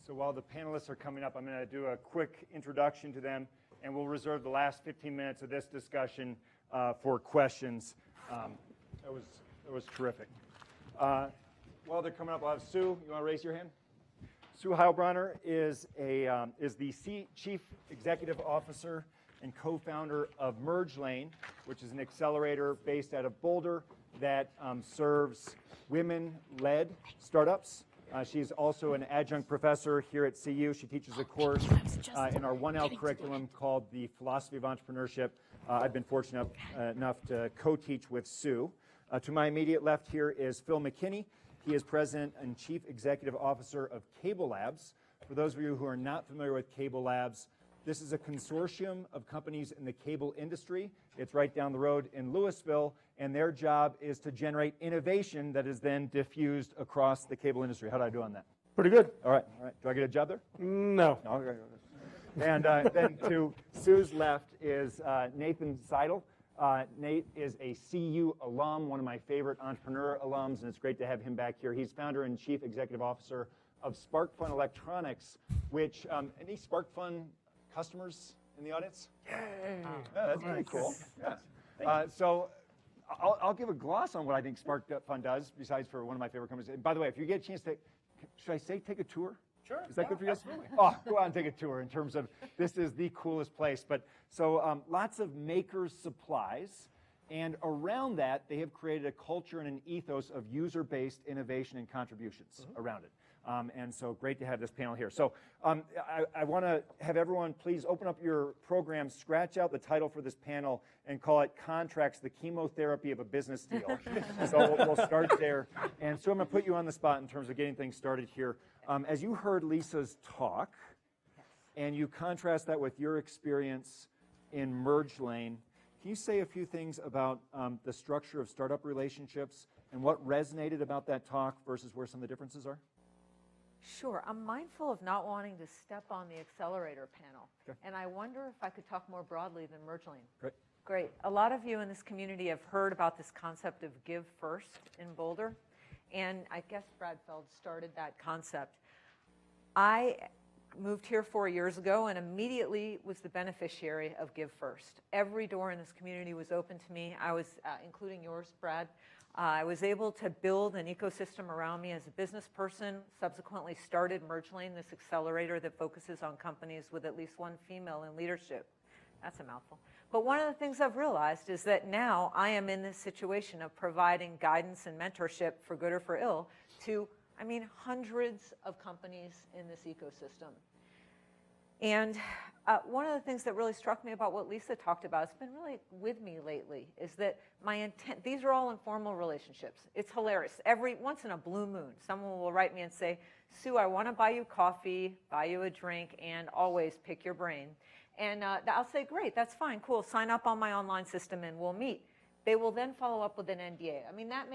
S2: So while the panelists are coming up, I'm going to do a quick introduction to them, and we'll reserve the last 15 minutes of this discussion for questions. That was terrific. While they're coming up, I'll have Sue. You want to raise your hand? Sue Heilbronner is the Chief Executive Officer and co-founder of MergeLane, which is an accelerator based out of Boulder that serves women-led startups. She's also an adjunct professor here at CU. She teaches a course in our 1L curriculum called the Philosophy of Entrepreneurship. I've been fortunate enough to co-teach with Sue. To my immediate left here is Phil McKinney. He is President and Chief Executive Officer of CableLabs. For those of you who are not familiar with CableLabs, this is a consortium of companies in the cable industry. It's right down the road in Louisville, and their job is to generate innovation that is then diffused across the cable industry. How did I do on that?
S4: Pretty good.
S2: All right. Do I get a job there?
S4: No.
S2: Okay. And then to Sue's left is Nathan Seidle. Nate is a CU alum, one of my favorite entrepreneur alums, and it's great to have him back here. He's founder and chief executive officer of SparkFun Electronics, which, any SparkFun customers in the audience?
S4: Yay.
S2: Yeah, that's pretty cool. Yeah. So I'll give a gloss on what I think SparkFun does, besides for one of my favorite companies. And by the way, if you get a chance to, should I say take a tour?
S4: Sure.
S2: Is that good for you guys?
S4: Absolutely.
S2: Oh, go out and take a tour in terms of this is the coolest place. But so lots of makers' supplies. And around that, they have created a culture and an ethos of user-based innovation and contributions around it. And so great to have this panel here. So I want to have everyone please open up your program, scratch out the title for this panel, and call it Contracts, the Chemotherapy of a Business Deal. So we'll start there. And so I'm going to put you on the spot in terms of getting things started here. As you heard Lisa's talk, and you contrast that with your experience in MergeLane, can you say a few things about the structure of startup relationships and what resonated about that talk versus where some of the differences are?
S5: Sure. I'm mindful of not wanting to step on the accelerator panel.
S2: Okay.
S5: And I wonder if I could talk more broadly than MergeLane.
S2: Great.
S5: Great. A lot of you in this community have heard about this concept of give first in Boulder. And I guess Bernthal started that concept. I moved here 4 years ago and immediately was the beneficiary of Give First. Every door in this community was open to me. I was, including yours, Brad. I was able to build an ecosystem around me as a business person, subsequently started MergeLane, this accelerator that focuses on companies with at least one female in leadership. That's a mouthful. But one of the things I've realized is that now I am in this situation of providing guidance and mentorship, for good or for ill, to, hundreds of companies in this ecosystem. And one of the things that really struck me about what Lisa talked about, it's been really with me lately, is that my intent, these are all informal relationships. It's hilarious. Every once in a blue moon, someone will write me and say, Sue, I want to buy you coffee, buy you a drink, and always pick your brain. And I'll say, great, that's fine, cool, sign up on my online system and we'll meet. They will then follow up with an NDA. I mean, that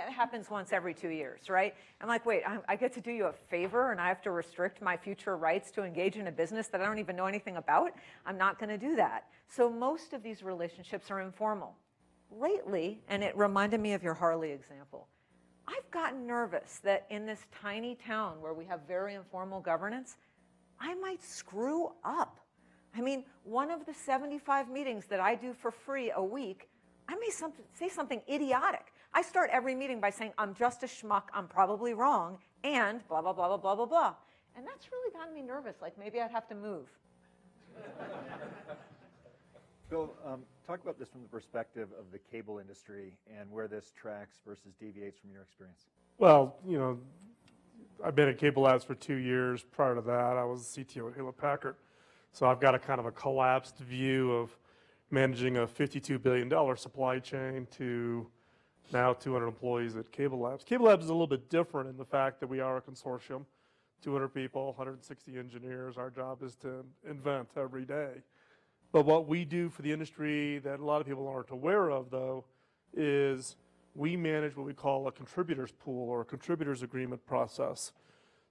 S5: happens once every 2 years, right? I'm like, wait, I get to do you a favor and I have to restrict my future rights to engage in a business that I don't even know anything about? I'm not going to do that. So most of these relationships are informal. Lately, and it reminded me of your Harley example, I've gotten nervous that in this tiny town where we have very informal governance, I might screw up. I mean, one of the 75 meetings that I do for free a week, I may say something idiotic. I start every meeting by saying, I'm just a schmuck, I'm probably wrong, and blah, blah, blah, blah, blah, blah, blah. And that's really gotten me nervous, like maybe I'd have to move.
S2: Bill, talk about this from the perspective of the cable industry and where this tracks versus deviates from your experience.
S4: Well, I've been at CableLabs for 2 years. Prior to that, I was CTO at Hewlett-Packard. So I've got a kind of a collapsed view of managing a $52 billion supply chain to now 200 employees at CableLabs. CableLabs is a little bit different in the fact that we are a consortium, 200 people, 160 engineers. Our job is to invent every day. But what we do for the industry that a lot of people aren't aware of, though, is we manage what we call a contributors pool or a contributors agreement process.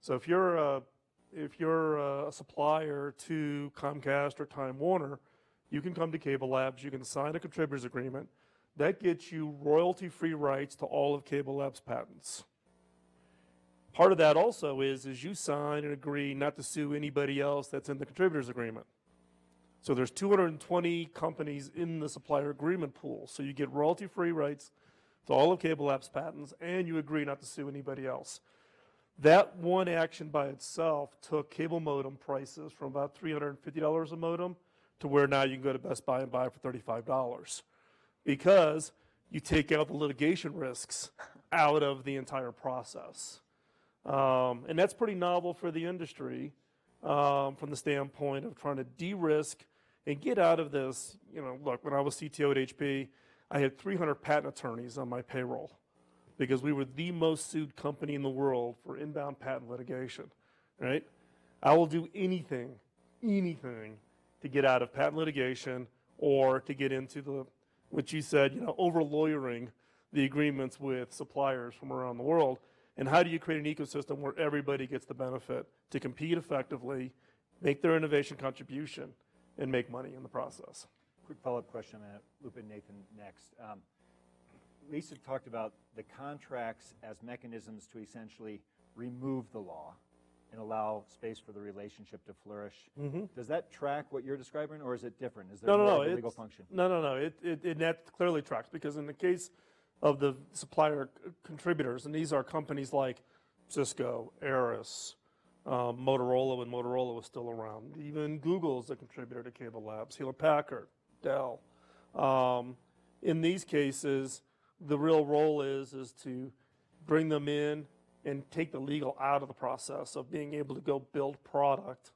S4: So if you're a supplier to Comcast or Time Warner, you can come to CableLabs, you can sign a contributors agreement. That gets you royalty-free rights to all of CableLabs' patents. Part of that also is you sign and agree not to sue anybody else that's in the contributors agreement. So there's 220 companies in the supplier agreement pool. So you get royalty-free rights to all of CableLabs' patents, and you agree not to sue anybody else. That one action by itself took cable modem prices from about $350 a modem to where now you can go to Best Buy and buy it for $35, because you take out the litigation risks out of the entire process. And that's pretty novel for the industry from the standpoint of trying to de-risk and get out of this. Look, when I was CTO at HP, I had 300 patent attorneys on my payroll because we were the most sued company in the world for inbound patent litigation, right? I will do anything to get out of patent litigation or to get into what you said, over-lawyering the agreements with suppliers from around the world. And how do you create an ecosystem where everybody gets the benefit to compete effectively, make their innovation contribution, and make money in the process?
S2: Quick follow-up question. I'm going to loop in Nathan next. Lisa talked about the contracts as mechanisms to essentially remove the law and allow space for the relationship to flourish. Mm-hmm. Does that track what you're describing, or is it different? Is there more of a legal function?
S4: No. That clearly tracks, because in the case of the supplier contributors, and these are companies like Cisco, Aris, Motorola when Motorola was still around. Even Google's a contributor to CableLabs, Hewlett-Packard, Dell. In these cases, the real role is to bring them in and take the legal out of the process of being able to go build product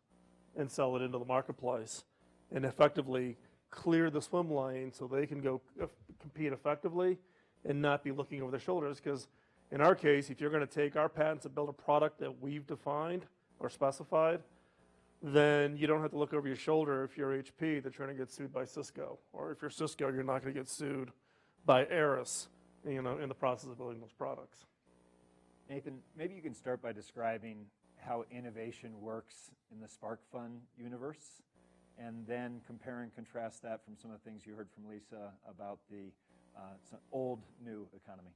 S4: and sell it into the marketplace and effectively clear the swim lane so they can go compete effectively and not be looking over their shoulders. Because in our case, if you're going to take our patents and build a product that we've defined or specified, then you don't have to look over your shoulder if you're HP that's trying to get sued by Cisco. Or if you're Cisco, you're not going to get sued by Aris, in the process of building those products.
S2: Nathan, maybe you can start by describing how innovation works in the SparkFun universe, and then compare and contrast that from some of the things you heard from Lisa about the old, new economy.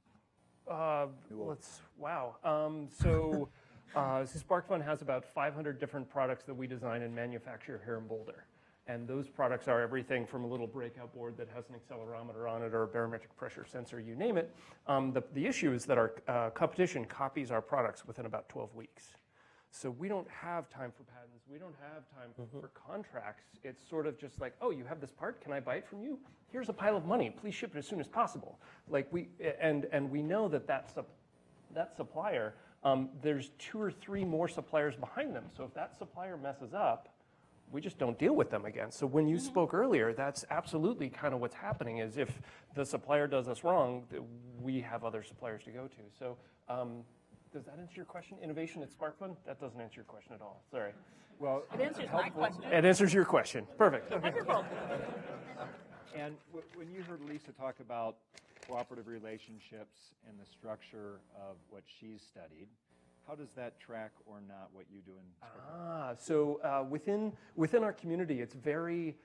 S6: So SparkFun has about 500 different products that we design and manufacture here in Boulder. And those products are everything from a little breakout board that has an accelerometer on it or a barometric pressure sensor, you name it. The issue is that our competition copies our products within about 12 weeks. So we don't have time for patents. We don't have time for contracts. It's sort of just like, oh, you have this part? Can I buy it from you? Here's a pile of money. Please ship it as soon as possible. Like we know that supplier, there's 2 or 3 more suppliers behind them. So if that supplier messes up, we just don't deal with them again. So when you spoke earlier, that's absolutely kind of what's happening is if the supplier does us wrong, we have other suppliers to go to. So does that answer your question? Innovation at SparkFun? That doesn't answer your question at all. Sorry.
S2: Well,
S3: It answers my question.
S6: It answers your question. Perfect.
S3: Wonderful.
S2: and when you heard Lisa talk about cooperative relationships and the structure of what she's studied, how does that track or not what you do in SparkFun?
S6: So within our community, it's very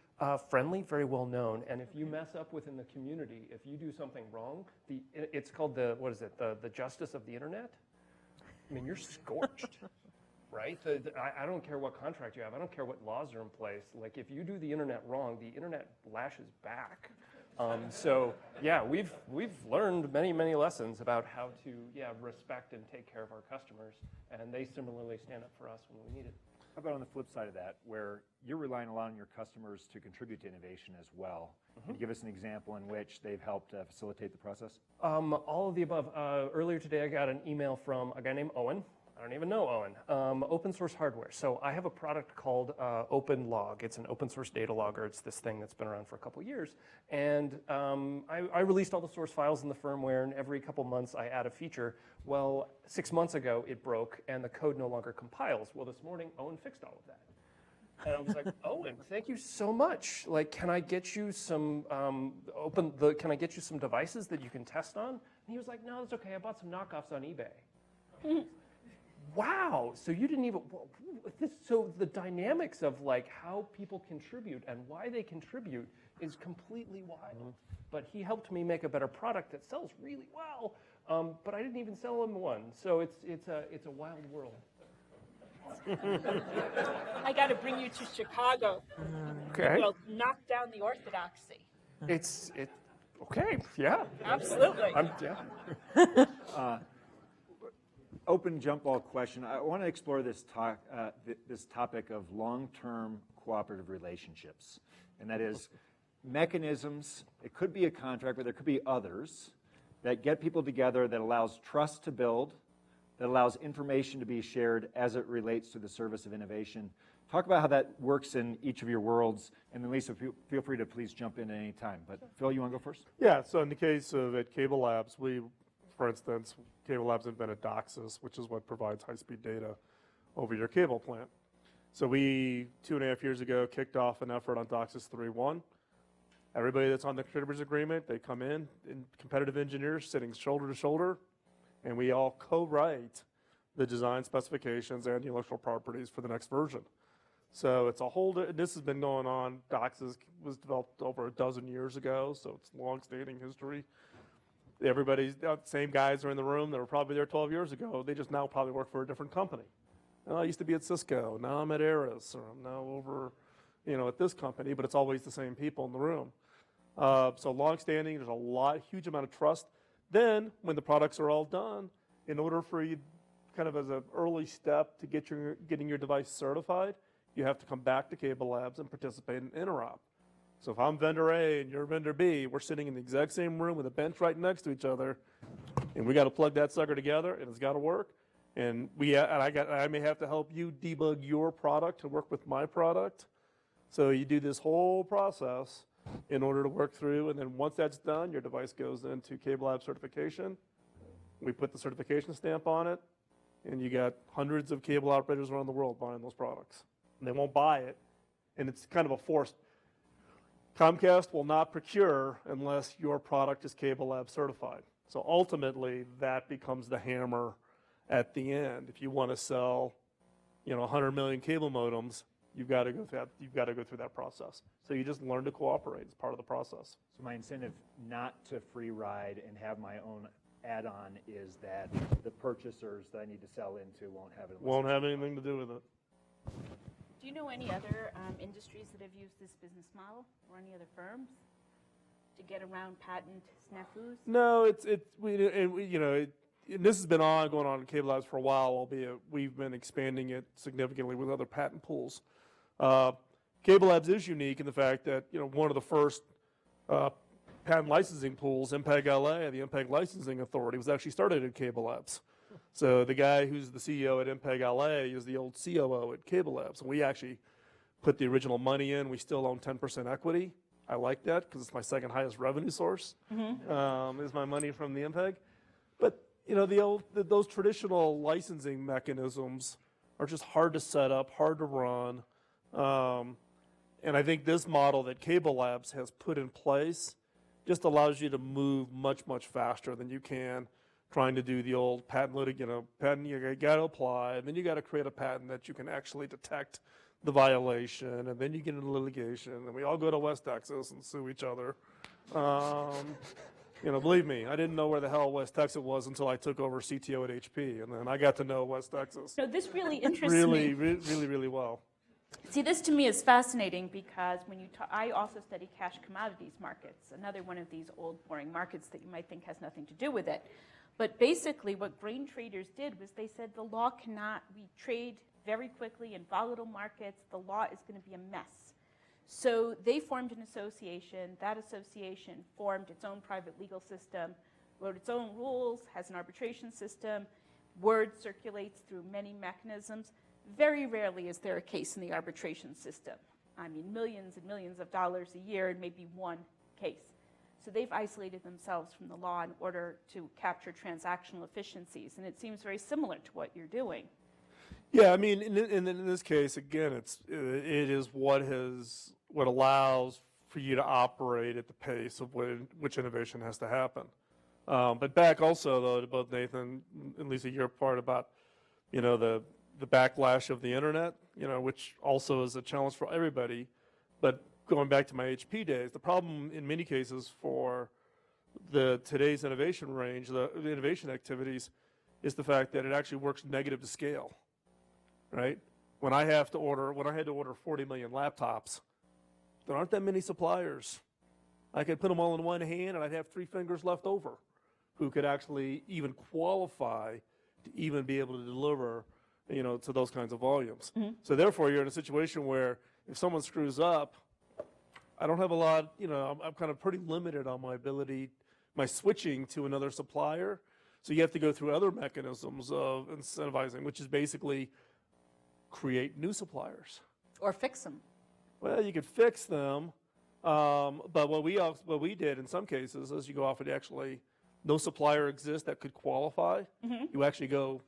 S6: friendly, very well known. And if you mess up within the community, if you do something wrong, it's called the justice of the internet. I mean, you're scorched, right? I don't care what contract you have. I don't care what laws are in place. Like, if you do the internet wrong, the internet lashes back. So yeah, we've learned many lessons about how to respect and take care of our customers, and they similarly stand up for us when we need it.
S2: How about on the flip side of that, where you're relying a lot on your customers to contribute to innovation as well? Can you give us an example in which they've helped facilitate the process?
S6: All of the above. Earlier today, I got an email from a guy named Owen. I don't even know Owen. Open source hardware. So I have a product called OpenLog. It's an open source data logger. It's this thing that's been around for a couple years. And I released all the source files in the firmware, and every couple months I add a feature. Well, 6 months ago it broke, and the code no longer compiles. Well, this morning Owen fixed all of that. And I was like, Owen, thank you so much. Like, can I get you some can I get you some devices that you can test on? And he was like, no, it's okay. I bought some knockoffs on eBay. Wow, so you didn't even, so the dynamics of like how people contribute and why they contribute is completely wild. But he helped me make a better product that sells really well, but I didn't even sell him one. So it's a wild world.
S3: I got to bring you to Chicago.
S6: Okay.
S3: We'll knock down the orthodoxy.
S6: Okay, yeah.
S3: Absolutely.
S2: Open jump ball question. I want to explore this topic of long-term cooperative relationships, and that is mechanisms. It could be a contract, but there could be others that get people together, that allows trust to build, that allows information to be shared as it relates to the service of innovation. Talk about how that works in each of your worlds, and then Lisa, feel free to please jump in at any time. But Phil, you want to go first?
S4: Yeah, so in the case of at CableLabs, for instance, CableLabs invented Docsis, which is what provides high-speed data over your cable plant. So we, 2.5 years ago, kicked off an effort on Docsis 3.1. Everybody that's on the contributors agreement, they come in competitive engineers sitting shoulder to shoulder, and we all co-write the design specifications and the intellectual properties for the next version. So it's a whole, this has been going on. Docsis was developed over a dozen years ago, so it's long-standing history. Everybody's, the same guys are in the room that were probably there 12 years ago. They just now probably work for a different company. I used to be at Cisco. Now I'm at Aris, or I'm now over, at this company, but it's always the same people in the room. So long-standing, there's a huge amount of trust. Then, when the products are all done, in order for you, kind of as an early step to getting your device certified, you have to come back to CableLabs and participate in Interop. So if I'm vendor A and you're vendor B, we're sitting in the exact same room with a bench right next to each other, and we got to plug that sucker together, and it's got to work. And I may have to help you debug your product to work with my product. So you do this whole process in order to work through, and then once that's done, your device goes into CableLabs certification. We put the certification stamp on it, and you got hundreds of cable operators around the world buying those products. And they won't buy it, and it's kind of a forced. Comcast will not procure unless your product is CableLabs certified. So ultimately, that becomes the hammer at the end. If you want to sell, 100 million cable modems, you've got to go through that process. So you just learn to cooperate. It's part of the process.
S2: So my incentive not to free ride and have my own add-on is that the purchasers that I need to sell into won't have it.
S4: Won't have anything to do with it.
S3: Do you know any other industries that have used this business model, or any other firms, to get around patent snafus?
S4: No, and this has been going on in CableLabs for a while, albeit we've been expanding it significantly with other patent pools. CableLabs is unique in the fact that one of the first patent licensing pools, MPEG-LA, the MPEG Licensing Authority, was actually started at CableLabs. So the guy who's the CEO at MPEG-LA is the old COO at CableLabs. And we actually put the original money in, we still own 10% equity. I like that because it's my second highest revenue source, is my money from the MPEG. But you know, those traditional licensing mechanisms are just hard to set up, hard to run. And I think this model that CableLabs has put in place just allows you to move much, much faster than you can trying to do the old patent patent you got to apply, and then you got to create a patent that you can actually detect the violation, and then you get into litigation, and we all go to West Texas and sue each other. You know, believe me, I didn't know where the hell West Texas was until I took over CTO at HP, and then I got to know West Texas
S3: So this really interests
S4: really,
S3: me.
S4: really well.
S3: See, this to me is fascinating because when I also study cash commodities markets, another one of these old boring markets that you might think has nothing to do with it. But basically what grain traders did was they said the law cannot, we trade very quickly in volatile markets, the law is going to be a mess. So they formed an association. That association formed its own private legal system, wrote its own rules, has an arbitration system, word circulates through many mechanisms. Very rarely is there a case in the arbitration system. I mean, millions and millions of dollars a year and maybe one case. So they've isolated themselves from the law in order to capture transactional efficiencies, and it seems very similar to what you're doing.
S4: Yeah, I mean, in this case, again, it is what allows for you to operate at the pace of which innovation has to happen. But back also, though, to both Nathan and Lisa, your part about, you know, the backlash of the internet, you know, which also is a challenge for everybody. But going back to my HP days, the problem in many cases for today's innovation range, the innovation activities, is the fact that it actually works negative to scale, right? When I had to order 40 million laptops, there aren't that many suppliers. I could put them all in one hand and I'd have 3 fingers left over who could actually even qualify to even be able to deliver, you know, to those kinds of volumes. So therefore, you're in a situation where if someone screws up, I don't have a lot, you know, I'm kind of pretty limited on my ability, my switching to another supplier. So you have to go through other mechanisms of incentivizing, which is basically create new suppliers.
S3: Or fix them.
S4: Well, you could fix them, but what we did in some cases is you go off and actually no supplier exists that could qualify. You actually go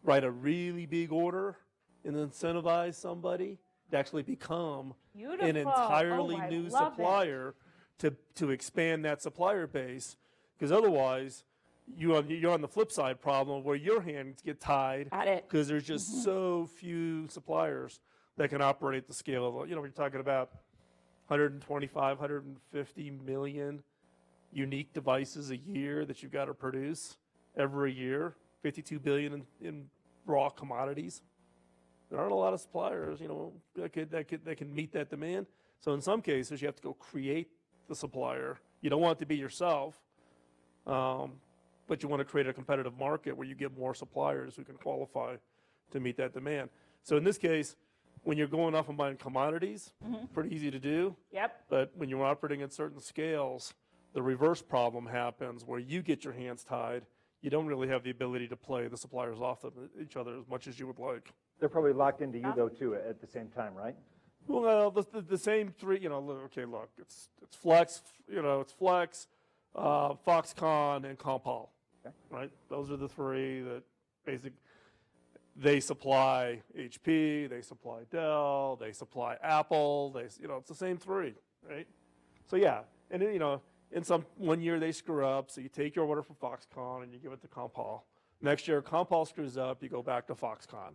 S4: write a really big order and incentivize somebody to actually become
S3: Beautiful.
S4: an entirely
S3: Oh, I
S4: new
S3: love
S4: supplier to expand that supplier base, because otherwise you're on the flip side problem where your hands get tied
S3: Got it.
S4: because there's just so few suppliers that can operate at the scale of, you know, we're talking about 125, 150 million unique devices a year that you've got to produce every year, 52 billion in raw commodities. There aren't a lot of suppliers, you know, that can meet that demand. So in some cases, you have to go create the supplier. You don't want it to be yourself, but you want to create a competitive market where you get more suppliers who can qualify to meet that demand. So in this case, when you're going off and buying commodities, pretty easy to do.
S3: Yep.
S4: But when you're operating at certain scales, the reverse problem happens where you get your hands tied. You don't really have the ability to play the suppliers off of each other as much as you would like.
S2: They're probably locked into you, though, too, at the same time, right?
S4: Well, the same three, you know, okay, look, it's Flex, you know, it's Flex, Foxconn, and Compal, right? Those are the three that they supply HP, they supply Dell, they supply Apple, you know, it's the same three, right? So yeah, and then, you know, in one year they screw up, so you take your order from Foxconn and you give it to Compal. Next year, Compal screws up, you go back to Foxconn.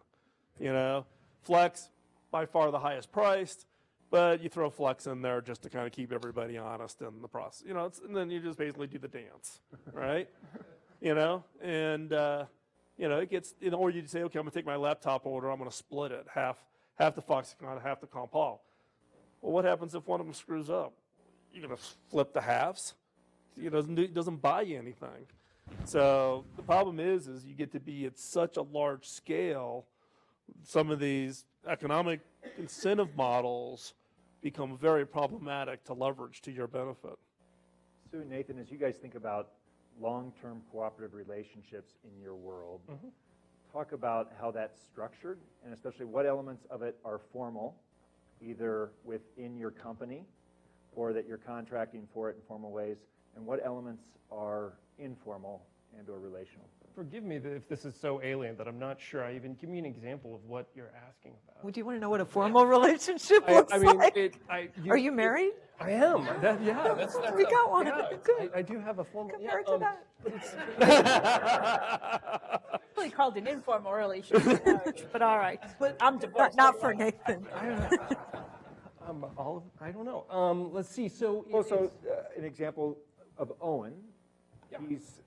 S4: You know, Flex, by far the highest priced, but you throw Flex in there just to kind of keep everybody honest in the process. You know, and then you just basically do the dance, right? You know, and you know, it gets, you know, or you say, okay, I'm gonna take my laptop order, I'm gonna split it, half the Foxconn, half the Compal. Well, what happens if one of them screws up? You're gonna flip the halves. It doesn't buy you anything. So the problem is you get to be at such a large scale, some of these economic incentive models become very problematic to leverage to your benefit.
S2: So Nathan, as you guys think about long-term cooperative relationships in your world, talk about how that's structured, and especially what elements of it are formal either within your company or that you're contracting for it in formal ways, and what elements are informal and or relational?
S6: Forgive me if this is so alien that I'm not sure. Give me an example of what you're asking about.
S5: Would you want to know what a formal relationship looks like? Are you married?
S6: I am. That's
S5: We got one.
S6: Yeah,
S5: Good.
S6: I do have a formal.
S5: Compared to that.
S6: But it's,
S3: Really called an informal relationship marriage, but all right. I'm divorced.
S5: Not for Nathan.
S6: I don't know. Let's see. So,
S2: An example of Owen, he's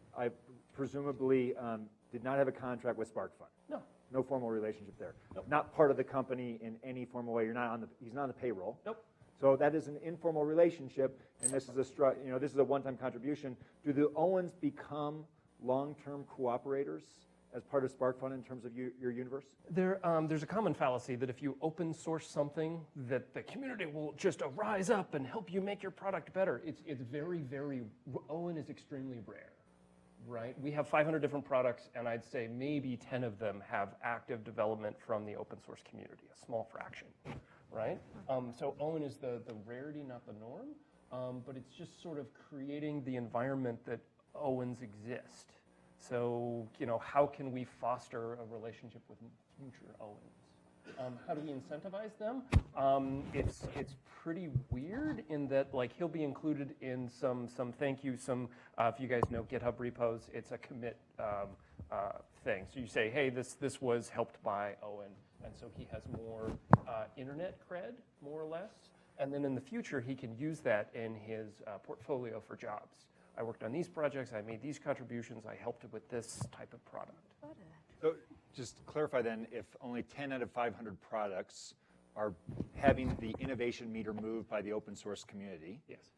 S2: presumably did not have a contract with SparkFun.
S6: No.
S2: No formal relationship there.
S6: Nope.
S2: Not part of the company in any formal way. He's not on the payroll.
S6: Nope.
S2: So that is an informal relationship, and this is this is a one-time contribution. Do the Owens become long-term cooperators as part of SparkFun in terms of your universe?
S6: There's a common fallacy that if you open source something, that the community will just rise up and help you make your product better. It's very, very, Owen is extremely rare, right? We have 500 different products, and I'd say maybe 10 of them have active development from the open source community, a small fraction, right? So Owen is the rarity, not the norm, but it's just sort of creating the environment that Owens exist. So, how can we foster a relationship with future Owens? How do we incentivize them? It's pretty weird in that, like, he'll be included in some thank you, if you guys know GitHub repos, it's a commit thing. So you say, hey, this was helped by Owen, and so he has more internet cred, more or less. And then in the future, he can use that in his portfolio for jobs. I worked on these projects, I made these contributions, I helped with this type of product.
S2: So just to clarify then, if only 10 out of 500 products are having the innovation meter moved by the open source community,
S6: Yes.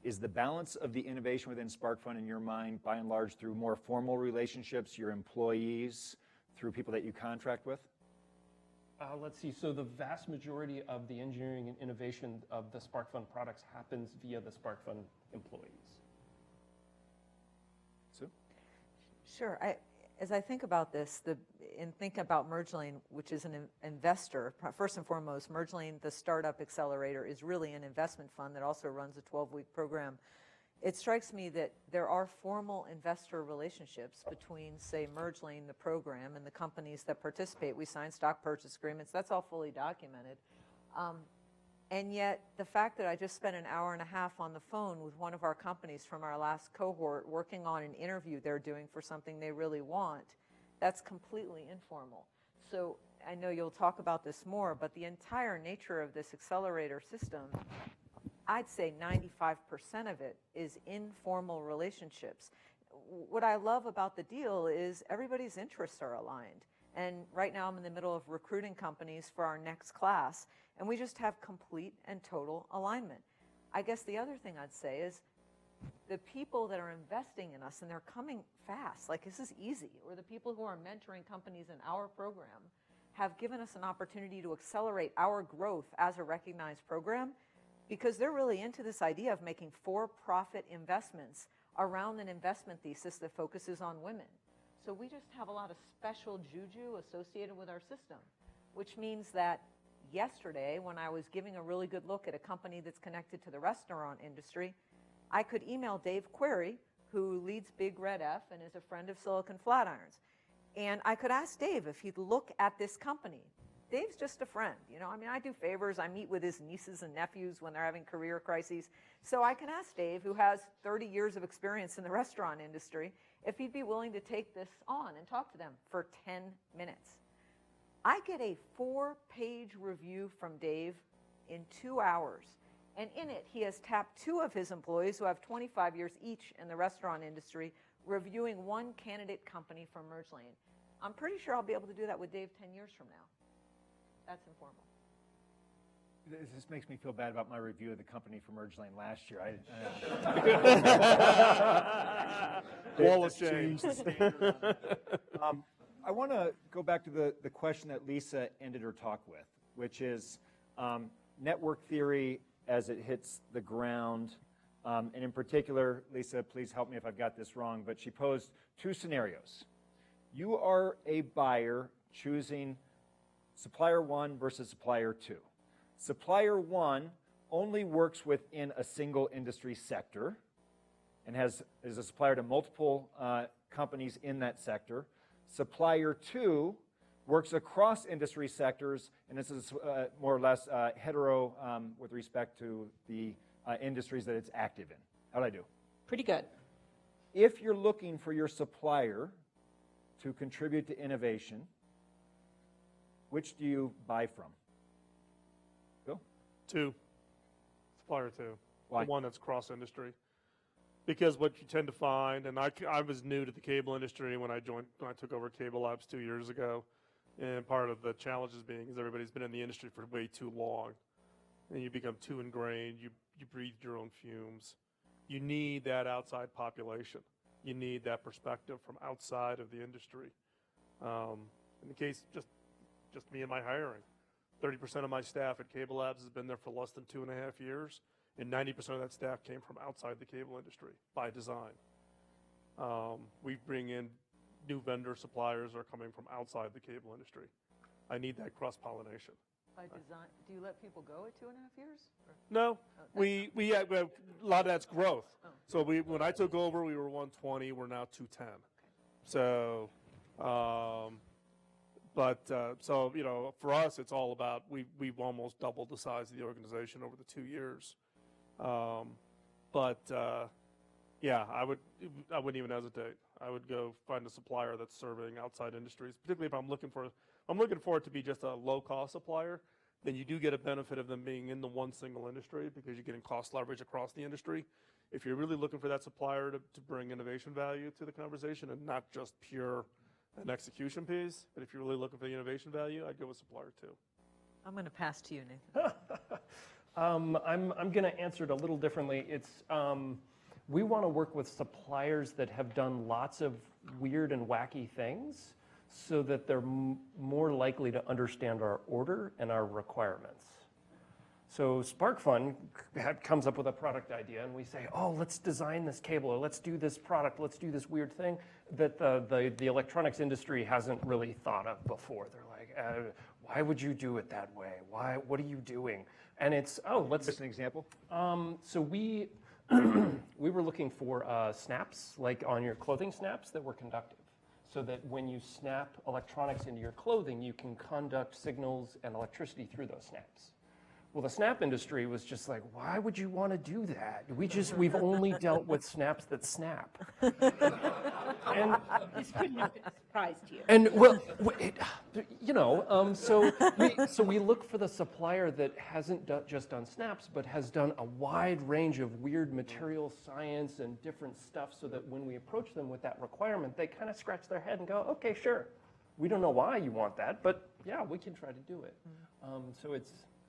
S2: is the balance of the innovation within SparkFun in your mind, by and large, through more formal relationships, your employees, through people that you contract with?
S6: Let's see, so the vast majority of the engineering and innovation of the SparkFun products happens via the SparkFun employees.
S2: Sue?
S5: Sure. As I think about this, and think about MergeLane, which is an investor, first and foremost, MergeLane, the startup accelerator, is really an investment fund that also runs a 12-week program. It strikes me that there are formal investor relationships between, say, MergeLane, the program, and the companies that participate. We sign stock purchase agreements. That's all fully documented. And yet, the fact that I just spent an hour and a half on the phone with one of our companies from our last cohort working on an interview they're doing for something they really want, that's completely informal. So I know you'll talk about this more, but the entire nature of this accelerator system, I'd say 95% of it is informal relationships. What I love about the deal is everybody's interests are aligned. And right now I'm in the middle of recruiting companies for our next class, and we just have complete and total alignment. I guess the other thing I'd say is the people that are investing in us, and they're coming fast, like this is easy, or the people who are mentoring companies in our program have given us an opportunity to accelerate our growth as a recognized program, because they're really into this idea of making for-profit investments around an investment thesis that focuses on women. So we just have a lot of special juju associated with our system, which means that yesterday, when I was giving a really good look at a company that's connected to the restaurant industry, I could email Dave Query, who leads Big Red F and is a friend of Silicon Flatirons. And I could ask Dave if he'd look at this company. Dave's just a friend, I do favors. I meet with his nieces and nephews when they're having career crises. So I can ask Dave, who has 30 years of experience in the restaurant industry, if he'd be willing to take this on and talk to them for 10 minutes. I get a 4-page review from Dave in 2 hours. And in it, he has tapped 2 of his employees who have 25 years each in the restaurant industry, reviewing one candidate company from MergeLane. I'm pretty sure I'll be able to do that with Dave 10 years from now. That's informal.
S2: This makes me feel bad about my review of the company for MergeLane last year.
S4: Wall of shame.
S2: I want to go back to the question that Lisa ended her talk with, which is network theory as it hits the ground. And in particular, Lisa, please help me if I've got this wrong, but she posed 2 scenarios. You are a buyer choosing supplier 1 versus supplier 2. Supplier 1 only works within a single industry sector and is a supplier to multiple companies in that sector. Supplier 2 works across industry sectors, and this is more or less hetero with respect to the industries that it's active in. How'd I do?
S3: Pretty good.
S2: If you're looking for your supplier to contribute to innovation, which do you buy from? Bill?
S4: 2. Supplier 2.
S2: Why?
S4: The one that's cross-industry. Because what you tend to find, and I was new to the cable industry when I took over CableLabs 2 years ago, and part of the challenges being is everybody's been in the industry for way too long, and you become too ingrained, you breathe your own fumes. You need that outside population. You need that perspective from outside of the industry. In the case, just me and my hiring, 30% of my staff at CableLabs has been there for less than 2.5 years, and 90% of that staff came from outside the cable industry by design. We bring in new vendor suppliers that are coming from outside the cable industry. I need that cross-pollination.
S5: By design, do you let people go at 2.5 years? Or?
S4: No, we have, a lot of that's growth. Oh. So when I took over, we were 120. We're now 210. Okay. So, so you know, for us, it's all about we've almost doubled the size of the organization over the 2 years. Yeah, I wouldn't even hesitate. I would go find a supplier that's serving outside industries, particularly if I'm looking for it to be just a low-cost supplier. Then you do get a benefit of them being in the one single industry because you're getting cost leverage across the industry. If you're really looking for that supplier to bring innovation value to the conversation and not just pure an execution piece, but if you're really looking for the innovation value, I'd go with supplier 2.
S5: I'm going to pass to you, Nathan.
S6: I'm going to answer it a little differently. It's we want to work with suppliers that have done lots of weird and wacky things so that they're more likely to understand our order and our requirements. So SparkFun comes up with a product idea, and we say, oh, let's design this cable, or let's do this product, let's do this weird thing that the electronics industry hasn't really thought of before. They're like, why would you do it that way? What are you doing? And it's, oh, let's...
S2: Just an example?
S6: So we were looking for snaps, like on your clothing snaps that were conductive, so that when you snap electronics into your clothing, you can conduct signals and electricity through those snaps. Well, the snap industry was just like, why would you want to do that? We've only dealt with snaps that snap. And
S3: This couldn't have been a surprise to you.
S6: and well, so we look for the supplier that hasn't just done snaps, but has done a wide range of weird material science and different stuff, so that when we approach them with that requirement, they kind of scratch their head and go, okay, sure. We don't know why you want that, but yeah, we can try to do it. So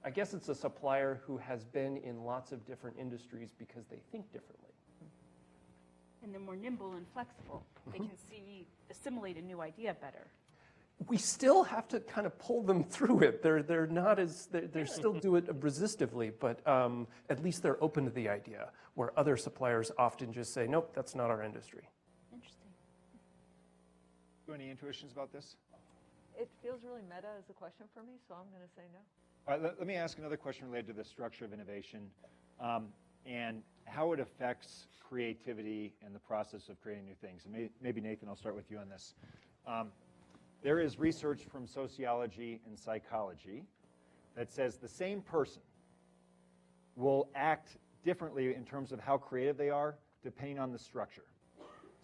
S6: I guess it's a supplier who has been in lots of different industries because they think differently.
S3: And they're more nimble and flexible. They can assimilate a new idea better.
S6: We still have to kind of pull them through it. They're not as they still do it resistively, but at least they're open to the idea. Where other suppliers often just say, nope, that's not our industry.
S3: Interesting.
S2: Any intuitions about this?
S5: It feels really meta as a question for me, so I'm going to say no.
S2: All right, let me ask another question related to the structure of innovation and how it affects creativity and the process of creating new things. And maybe, Nathan, I'll start with you on this. There is research from sociology and psychology that says the same person will act differently in terms of how creative they are depending on the structure.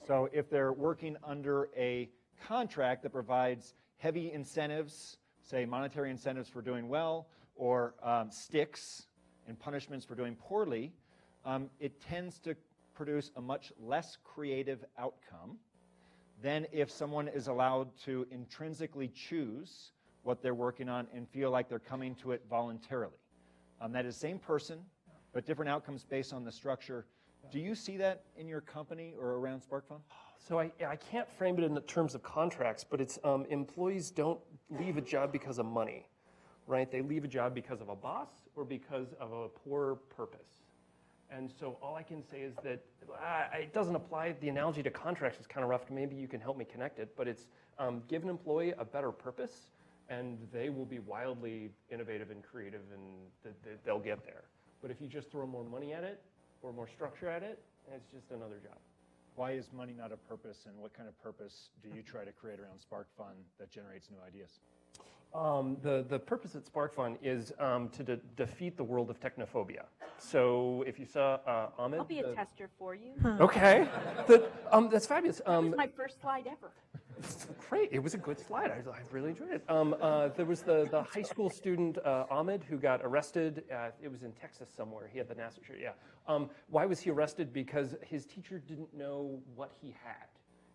S2: So if they're working under a contract that provides heavy incentives, say monetary incentives for doing well, or sticks and punishments for doing poorly, it tends to produce a much less creative outcome than if someone is allowed to intrinsically choose what they're working on and feel like they're coming to it voluntarily. That is same person, but different outcomes based on the structure. Do you see that in your company or around SparkFun?
S6: So I can't frame it in the terms of contracts, but it's employees don't leave a job because of money, right? They leave a job because of a boss or because of a poor purpose. And so all I can say is that it doesn't apply. The analogy to contracts is kind of rough. Maybe you can help me connect it, but it's give an employee a better purpose, and they will be wildly innovative and creative, and they'll get there. But if you just throw more money at it or more structure at it, it's just another job.
S2: Why is money not a purpose, and what kind of purpose do you try to create around SparkFun that generates new ideas?
S6: The purpose at SparkFun is to defeat the world of technophobia. So if you saw Ahmed.
S3: I'll be a tester for you.
S6: Okay, that's fabulous.
S3: That was my first slide ever.
S6: Great, it was a good slide. I really enjoyed it. There was the high school student Ahmed who got arrested. It was in Texas somewhere. He had the NASA shirt. Yeah. Why was he arrested? Because his teacher didn't know what he had.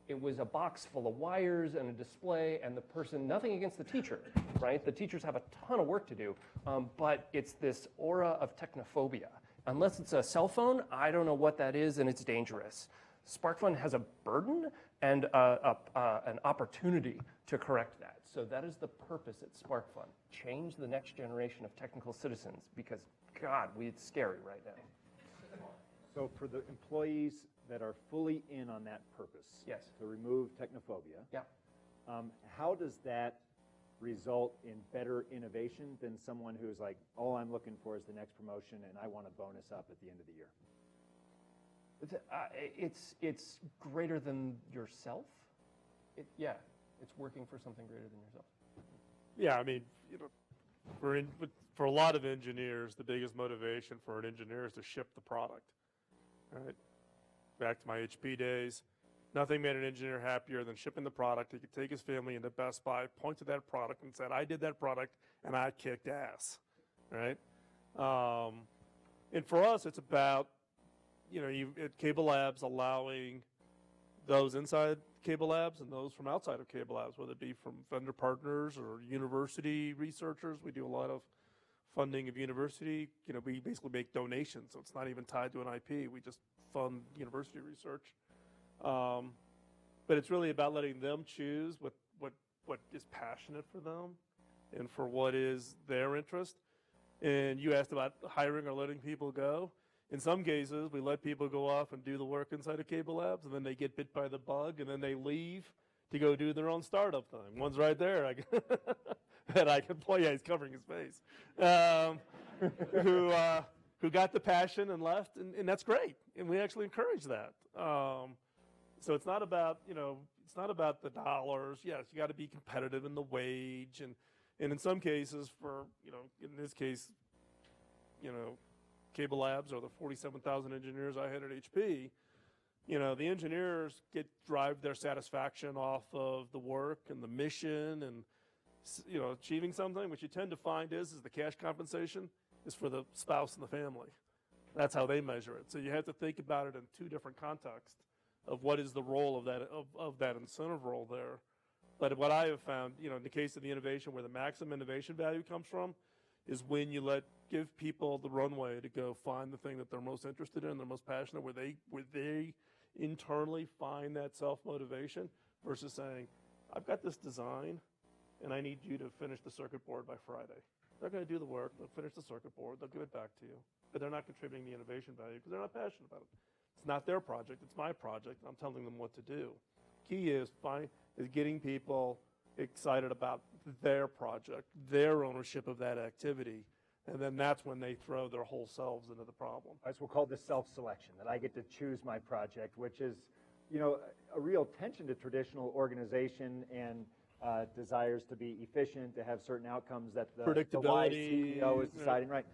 S6: It was a box full of wires and a display, and the person, nothing against the teacher, right? The teachers have a ton of work to do, but it's this aura of technophobia. Unless it's a cell phone, I don't know what that is, and it's dangerous. SparkFun has a burden and an opportunity to correct that. So that is the purpose at SparkFun. Change the next generation of technical citizens, because, God, it's scary right now.
S2: So for the employees that are fully in on that purpose,
S6: Yes.
S2: to remove technophobia,
S6: Yeah.
S2: How does that result in better innovation than someone who's like, all I'm looking for is the next promotion and I want a bonus up at the end of the year?
S6: It's greater than yourself. It's working for something greater than yourself.
S4: Yeah, I mean, you know, for a lot of engineers, the biggest motivation for an engineer is to ship the product. Right? Back to my HP days, nothing made an engineer happier than shipping the product. He could take his family into Best Buy, point to that product, and said, "I did that product, and I kicked ass." Right? And for us, it's about, you know, at CableLabs allowing those inside CableLabs and those from outside of CableLabs, whether it be from vendor partners or university researchers. We do a lot of funding of university. You know, we basically make donations, so it's not even tied to an IP. We just fund university research. But it's really about letting them choose what is passionate for them and for what is their interest. And you asked about hiring or letting people go. In some cases, we let people go off and do the work inside of CableLabs, and then they get bit by the bug, and then they leave to go do their own startup thing. One's right there. That I can play. Yeah, he's covering his face. Who got the passion and left, and that's great. And we actually encourage that. So it's not about, you know, it's not about the dollars. Yes, you got to be competitive in the wage, and in some cases, for, you know, in this case, you know, CableLabs or the 47,000 engineers I had at HP, you know, the engineers drive their satisfaction off of the work and the mission and, you know, achieving something. What you tend to find is the cash compensation is for the spouse and the family. That's how they measure it. So you have to think about it in two different contexts of what is the role of that incentive role there. But what I have found, you know, in the case of the innovation, where the maximum innovation value comes from, is when you give people the runway to go find the thing that they're most interested in, they're most passionate, where they internally find that self-motivation, versus saying, I've got this design, and I need you to finish the circuit board by Friday. They're going to do the work, they'll finish the circuit board, they'll give it back to you, but they're not contributing the innovation value because they're not passionate about it. It's not their project, it's my project, and I'm telling them what to do. Key is getting people excited about their project, their ownership of that activity, and then that's when they throw their whole selves into the problem.
S2: That's what we'll call this self-selection, that I get to choose my project, which is, you know, a real tension to traditional organization and desires to be efficient, to have certain outcomes that the wise CEO is deciding, right?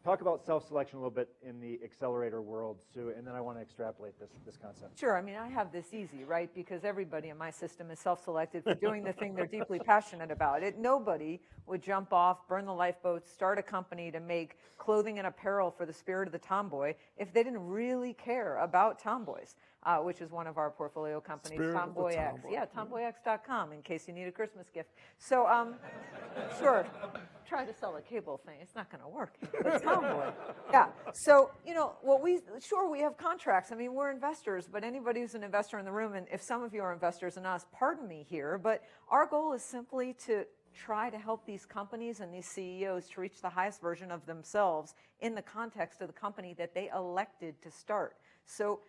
S2: Talk about self-selection a little bit in the accelerator world, Sue, and then I want to extrapolate this concept.
S5: Sure, I mean, I have this easy, right? Because everybody in my system is self-selected for doing the thing they're deeply passionate about. Nobody would jump off, burn the lifeboat, start a company to make clothing and apparel for the spirit of the tomboy if they didn't really care about tomboys, which is one of our portfolio companies, Tomboy X. Yeah, tomboyx.com, in case you need a Christmas gift. So, sure. Try to sell a cable thing, it's not going to work. But Tomboy, yeah. So, you know, we have contracts. I mean, we're investors, but anybody who's an investor in the room, and if some of you are investors in us, pardon me here, but our goal is simply to try to help these companies and these CEOs to reach the highest version of themselves in the context of the company that they elected to start. So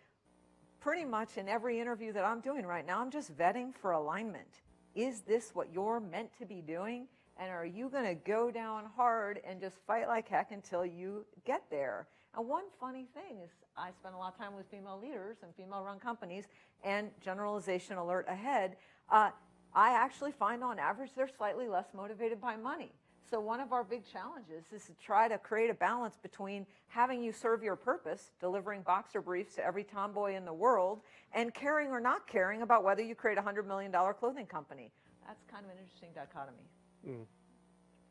S5: pretty much in every interview that I'm doing right now, I'm just vetting for alignment. Is this what you're meant to be doing? And are you going to go down hard and just fight like heck until you get there? And one funny thing is I spend a lot of time with female leaders and female-run companies, and generalization alert ahead, I actually find on average they're slightly less motivated by money. So one of our big challenges is to try to create a balance between having you serve your purpose, delivering boxer briefs to every tomboy in the world, and caring or not caring about whether you create a $100 million clothing company. That's kind of an interesting dichotomy.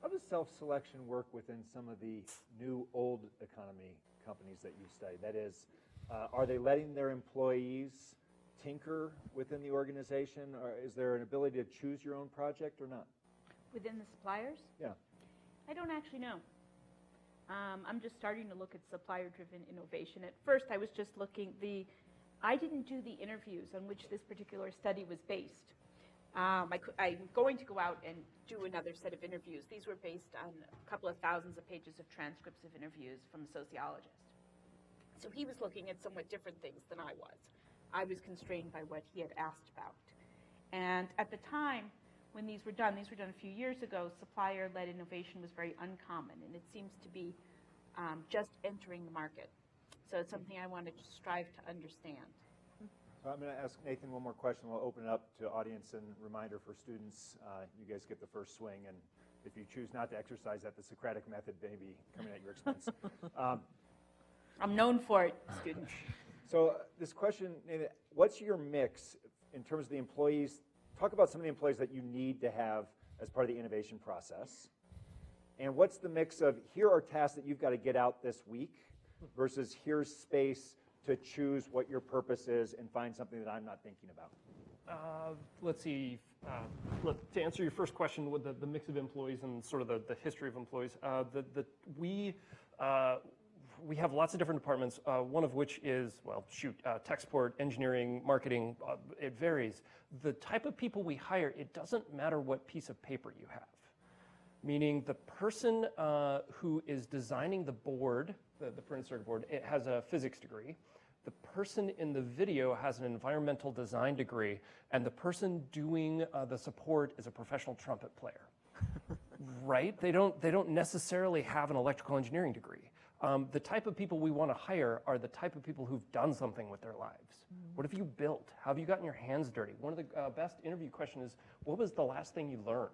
S2: How does self-selection work within some of the new old economy companies that you study? That is, are they letting their employees tinker within the organization? Or is there an ability to choose your own project or not?
S3: Within the suppliers?
S2: Yeah.
S3: I don't actually know. I'm just starting to look at supplier-driven innovation. At first, I was just looking, I didn't do the interviews on which this particular study was based. I'm going to go out and do another set of interviews. These were based on a couple of thousands of pages of transcripts of interviews from a sociologist. So he was looking at somewhat different things than I was. I was constrained by what he had asked about. And at the time, when these were done a few years ago, supplier-led innovation was very uncommon, and it seems to be just entering the market. So it's something I want to strive to understand.
S2: So I'm going to ask Nathan one more question. We'll open it up to audience and reminder for students. You guys get the first swing, and if you choose not to exercise that, the Socratic method may be coming at your expense.
S3: I'm known for it, students.
S2: So this question, Nathan, what's your mix in terms of the employees? Talk about some of the employees that you need to have as part of the innovation process. And what's the mix of here are tasks that you've got to get out this week versus here's space to choose what your purpose is and find something that I'm not thinking about?
S6: Let's see. To answer your first question with the mix of employees and sort of the history of employees, we have lots of different departments, one of which is, tech support, engineering, marketing, it varies. The type of people we hire, it doesn't matter what piece of paper you have. Meaning the person who is designing the board, the printed circuit board, it has a physics degree. The person in the video has an environmental design degree, and the person doing the support is a professional trumpet player. Right? They don't necessarily have an electrical engineering degree. The type of people we want to hire are the type of people who've done something with their lives. What have you built? How have you gotten your hands dirty? One of the best interview questions is, what was the last thing you learned?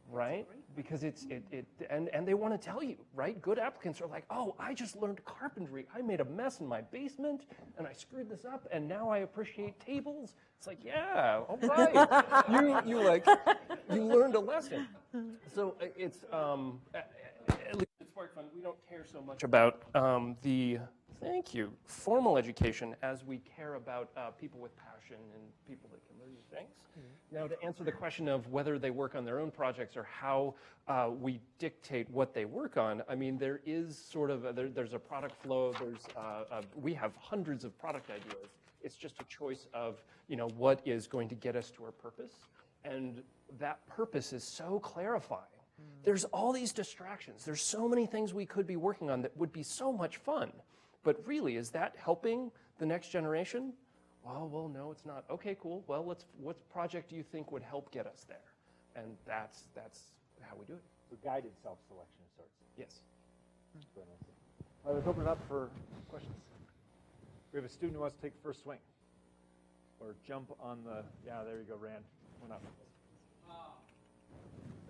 S6: Right? Because and they want to tell you, right? Good applicants are like, oh, I just learned carpentry. I made a mess in my basement and I screwed this up and now I appreciate tables. It's like, yeah, all right. you learned a lesson. So it's, at least at SparkFun, we don't care so much about thank you, formal education as we care about people with passion and people that can learn new things. Now, to answer the question of whether they work on their own projects or how we dictate what they work on, I mean, there is sort of, there's a product flow, we have hundreds of product ideas. It's just a choice of, what is going to get us to our purpose. And that purpose is so clarifying. There's all these distractions. There's so many things we could be working on that would be so much fun. But really, is that helping the next generation? Well, no, it's not. Okay, cool. Well, what project do you think would help get us there? And that's how we do it.
S2: So guided self-selection of sorts.
S6: Yes.
S2: Very nice. All right, let's open it up for questions. We have a student who wants to take the first swing. Or jump on yeah, there you go, Rand. One up.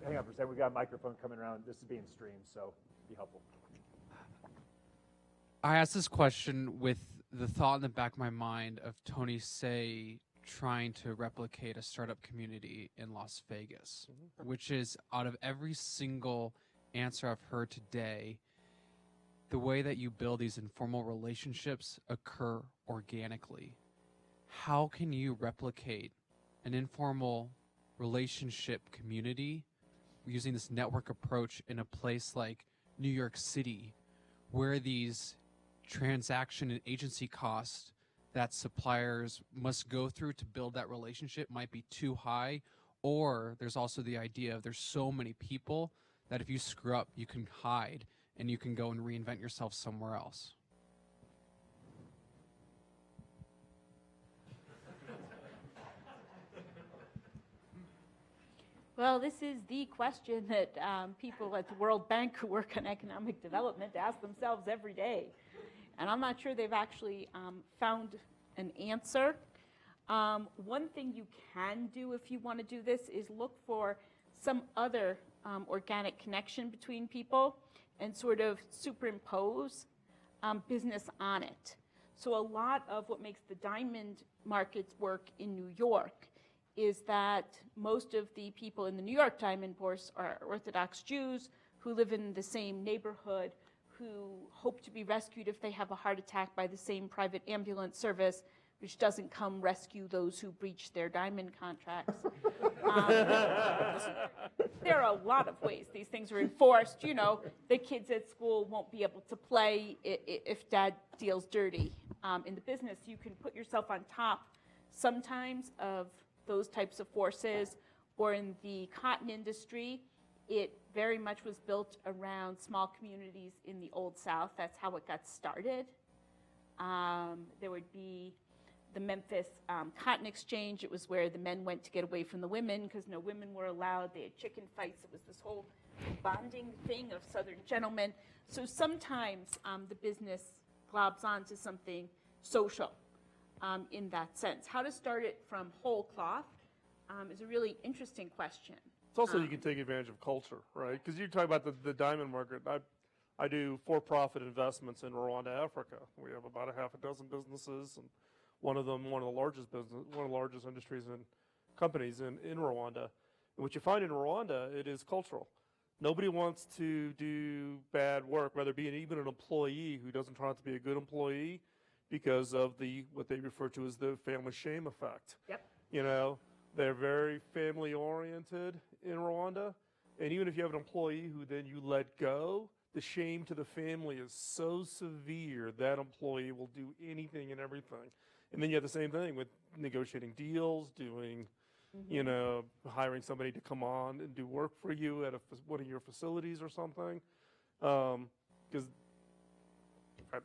S2: Hang on for a second. We've got a microphone coming around. This is being streamed, so be helpful.
S7: I asked this question with the thought in the back of my mind of Tony Hsieh trying to replicate a startup community in Las Vegas, which is, out of every single answer I've heard today, the way that you build these informal relationships occur organically. How can you replicate an informal relationship community using this network approach in a place like New York City, where these transaction and agency costs that suppliers must go through to build that relationship might be too high? Or there's also the idea of there's so many people that if you screw up, you can hide and you can go and reinvent yourself somewhere else.
S3: Well, this is the question that people at the World Bank who work on economic development ask themselves every day. And I'm not sure they've actually found an answer. One thing you can do if you want to do this is look for some other organic connection between people and sort of superimpose business on it. So a lot of what makes the diamond markets work in New York is that most of the people in the New York diamond bourse are Orthodox Jews who live in the same neighborhood, who hope to be rescued if they have a heart attack by the same private ambulance service, which doesn't come rescue those who breach their diamond contracts. There are a lot of ways these things are enforced. You know, the kids at school won't be able to play if dad deals dirty. In the business, you can put yourself on top sometimes of those types of forces, or in the cotton industry, it very much was built around small communities in the Old South. That's how it got started. There would be the Memphis Cotton Exchange. It was where the men went to get away from the women because no women were allowed. They had chicken fights. It was this whole bonding thing of Southern gentlemen. So sometimes the business globs onto something social in that sense. How to start it from whole cloth is a really interesting question.
S4: It's also you can take advantage of culture, right? Because you're talking about the diamond market. I do for-profit investments in Rwanda, Africa. We have about a half a dozen businesses, and one of the largest industries and companies in Rwanda. And what you find in Rwanda, it is cultural. Nobody wants to do bad work, whether it be even an employee who doesn't turn out to be a good employee because of what they refer to as the family shame effect.
S3: Yep.
S4: You know, they're very family oriented in Rwanda. And even if you have an employee who then you let go, the shame to the family is so severe that employee will do anything and everything. And then you have the same thing with negotiating deals, doing, you know, hiring somebody to come on and do work for you at one of your facilities or something. Because I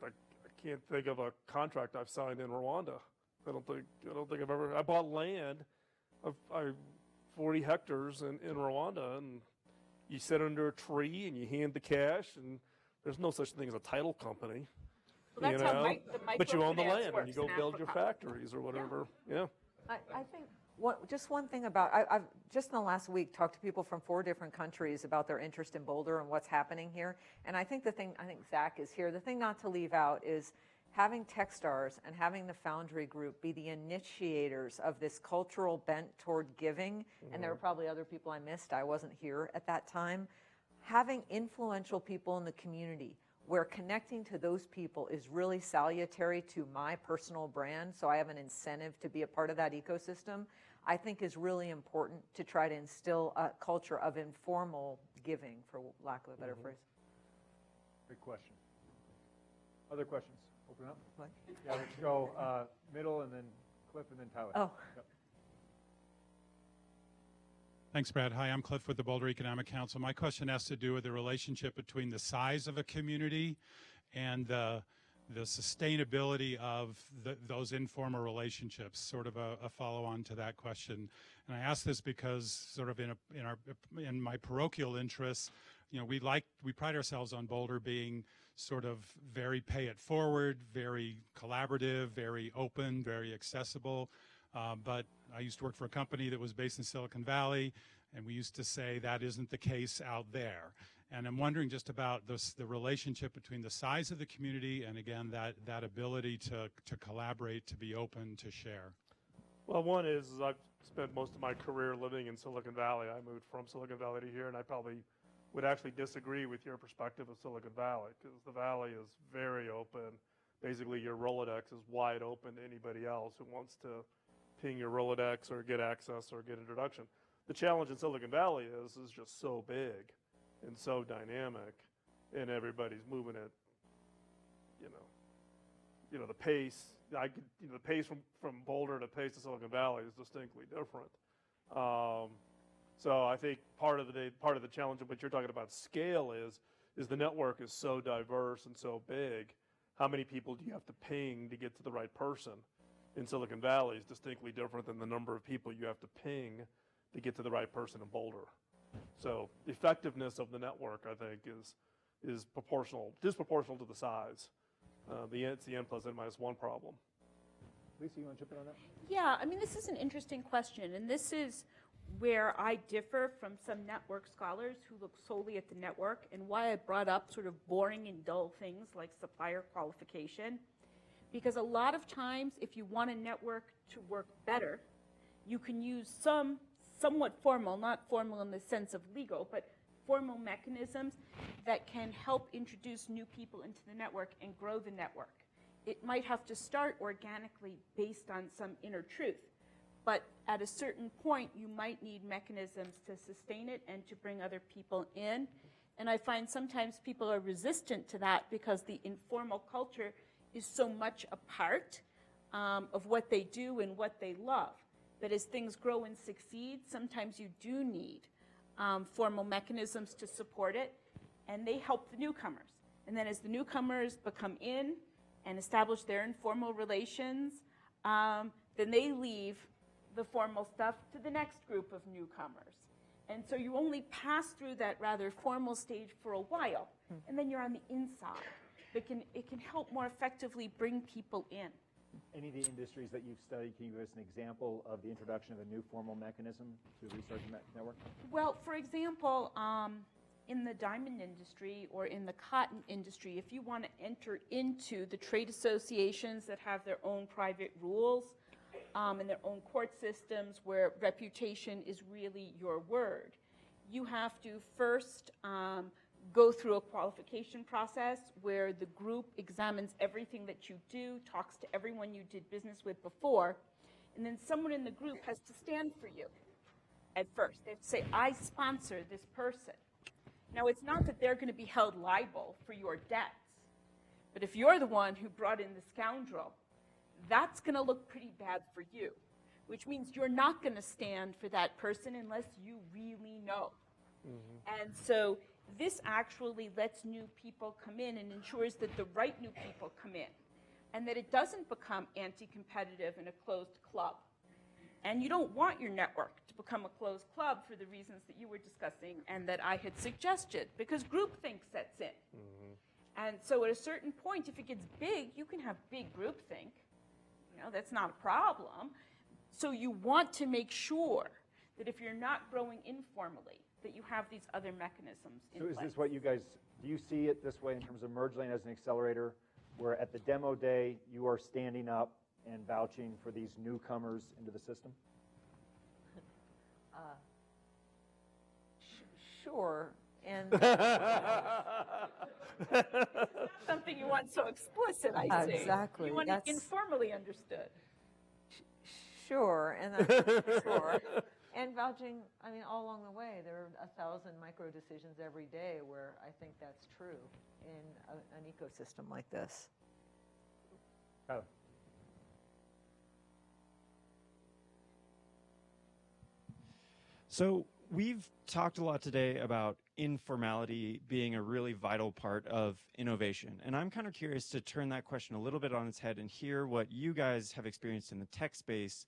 S4: can't think of a contract I've signed in Rwanda. I don't think I've ever. I bought land, 40 hectares in Rwanda, and you sit under a tree and you hand the cash, and there's no such thing as a title company.
S3: Well, that's how the
S4: but you own the
S3: microfinance
S4: land and you go
S3: works in
S4: build your
S3: Africa.
S4: factories or whatever. Yeah.
S5: I think just one thing about, I've just in the last week talked to people from 4 different countries about their interest in Boulder and what's happening here. And I think Zach is here. The thing not to leave out is having Techstars and having the Foundry Group be the initiators of this cultural bent toward giving, and there were probably other people I missed, I wasn't here at that time, having influential people in the community where connecting to those people is really salutary to my personal brand, so I have an incentive to be a part of that ecosystem, I think is really important to try to instill a culture of informal giving, for lack of a better phrase.
S2: Great question. Other questions? Open up.
S5: What?
S2: Yeah, let's go middle and then Cliff and then Tyler.
S5: Oh.
S2: Yep.
S8: Thanks, Brad. Hi, I'm Cliff with the Boulder Economic Council. My question has to do with the relationship between the size of a community and the sustainability of those informal relationships, sort of a follow-on to that question. And I ask this because sort of in my parochial interests, you know, we pride ourselves on Boulder being sort of very pay it forward, very collaborative, very open, very accessible. But I used to work for a company that was based in Silicon Valley, and we used to say that isn't the case out there. And I'm wondering just about the relationship between the size of the community and, again, that ability to collaborate, to be open, to share.
S4: Well, one is I've spent most of my career living in Silicon Valley. I moved from Silicon Valley to here, and I probably would actually disagree with your perspective of Silicon Valley, because the Valley is very open. Basically, your Rolodex is wide open to anybody else who wants to ping your Rolodex or get access or get introduction. The challenge in Silicon Valley is just so big and so dynamic, and everybody's moving at, you know, the pace. The pace from Boulder to pace to Silicon Valley is distinctly different. So I think part of the challenge of what you're talking about scale is the network is so diverse and so big. How many people do you have to ping to get to the right person? In Silicon Valley is distinctly different than the number of people you have to ping to get to the right person in Boulder. So effectiveness of the network, I think, is disproportional to the size. It's the n plus n minus 1 problem.
S2: Lisa, you want to jump in on that?
S3: Yeah, I mean, this is an interesting question, and this is where I differ from some network scholars who look solely at the network, and why I brought up sort of boring and dull things like supplier qualification. Because a lot of times, if you want a network to work better, you can use some somewhat formal, not formal in the sense of legal, but formal mechanisms that can help introduce new people into the network and grow the network. It might have to start organically based on some inner truth, but at a certain point, you might need mechanisms to sustain it and to bring other people in. And I find sometimes people are resistant to that because the informal culture is so much a part of what they do and what they love. But as things grow and succeed, sometimes you do need formal mechanisms to support it, and they help the newcomers. And then as the newcomers become in and establish their informal relations, then they leave the formal stuff to the next group of newcomers. And so you only pass through that rather formal stage for a while, and then you're on the inside. It can help more effectively bring people in.
S2: Any of the industries that you've studied, can you give us an example of the introduction of a new formal mechanism to the research network?
S3: Well, for example, in the diamond industry or in the cotton industry, if you want to enter into the trade associations that have their own private rules and their own court systems where reputation is really your word, you have to first go through a qualification process where the group examines everything that you do, talks to everyone you did business with before, and then someone in the group has to stand for you at first. They have to say, I sponsor this person. Now, it's not that they're going to be held liable for your debts, but if you're the one who brought in the scoundrel, that's going to look pretty bad for you, which means you're not going to stand for that person unless you really know. And so this actually lets new people come in and ensures that the right new people come in and that it doesn't become anti-competitive and a closed club. And you don't want your network to become a closed club for the reasons that you were discussing and that I had suggested, because groupthink sets in. And so at a certain point, if it gets big, you can have big groupthink. You know, that's not a problem. So you want to make sure that if you're not growing informally, that you have these other mechanisms in place.
S2: So is this what you guys, do you see it this way in terms of MergeLane as an accelerator, where at the demo day, you are standing up and vouching for these newcomers into the system?
S5: Sure. And
S3: Something you want so explicit, I see.
S5: Exactly.
S3: You want it informally understood.
S5: Sure, and that's sure. And vouching, I mean, all along the way, there are 1,000 micro decisions every day where I think that's true in an ecosystem like this.
S2: Oh.
S9: So we've talked a lot today about informality being a really vital part of innovation. And I'm kind of curious to turn that question a little bit on its head and hear what you guys have experienced in the tech space,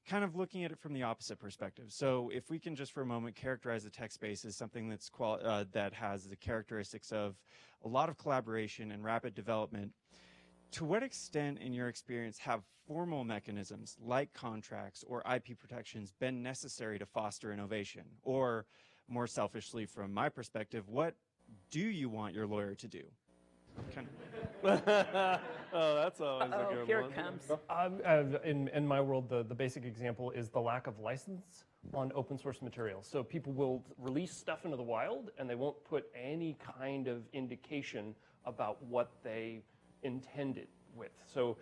S9: kind of looking at it from the opposite perspective. So if we can just for a moment characterize the tech space as something that's that has the characteristics of a lot of collaboration and rapid development, to what extent, in your experience, have formal mechanisms like contracts or IP protections been necessary to foster innovation? Or, more selfishly from my perspective, what do you want your lawyer to do?
S4: Oh, that's always a good one.
S3: Here it comes.
S6: In my world, the basic example is the lack of license on open source materials. So people will release stuff into the wild, and they won't put any kind of indication about what they intended with. So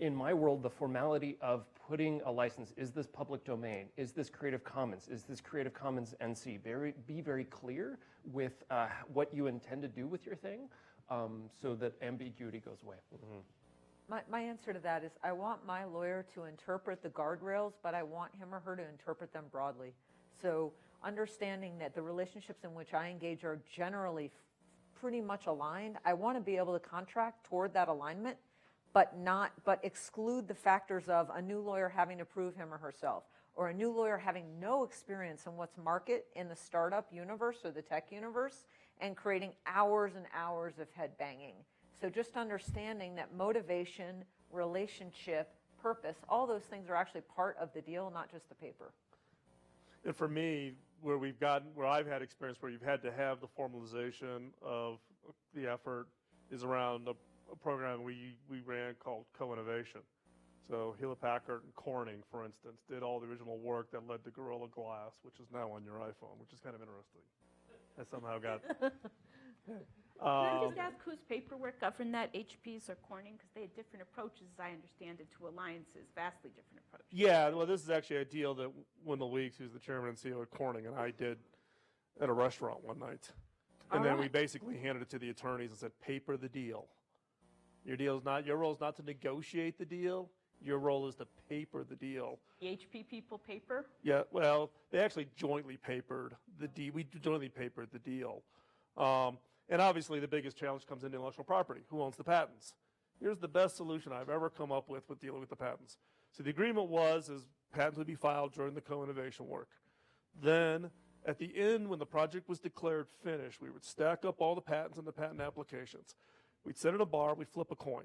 S6: in my world, the formality of putting a license, is this public domain? Is this Creative Commons? Is this Creative Commons NC? Be very clear with what you intend to do with your thing so that ambiguity goes away.
S5: My answer to that is I want my lawyer to interpret the guardrails, but I want him or her to interpret them broadly. So understanding that the relationships in which I engage are generally pretty much aligned, I want to be able to contract toward that alignment, but exclude the factors of a new lawyer having to prove him or herself, or a new lawyer having no experience in what's market in the startup universe or the tech universe, and creating hours and hours of head banging. So just understanding that motivation, relationship, purpose, all those things are actually part of the deal, not just the paper.
S4: And for me, where I've had experience where you've had to have the formalization of the effort is around a program we ran called co-innovation. So Hewlett-Packard and Corning, for instance, did all the original work that led to Gorilla Glass, which is now on your iPhone, which is kind of interesting. I somehow got...
S3: Can I just ask whose paperwork governed that, HP's or Corning? Because they had different approaches, as I understand it, to alliances, vastly different approaches.
S4: Yeah, well, this is actually a deal that Wendell Weeks, who's the chairman and CEO at Corning, and I did at a restaurant one night. And then we basically handed it to the attorneys and said, paper the deal. Your role is not to negotiate the deal. Your role is to paper the deal.
S3: The HP people paper?
S4: Yeah, well, they actually jointly papered the deal. We jointly papered the deal. And obviously, the biggest challenge comes into intellectual property. Who owns the patents? Here's the best solution I've ever come up with dealing with the patents. So the agreement was patents would be filed during the co-innovation work. Then, at the end, when the project was declared finished, we would stack up all the patents and the patent applications. We'd sit at a bar, we'd flip a coin.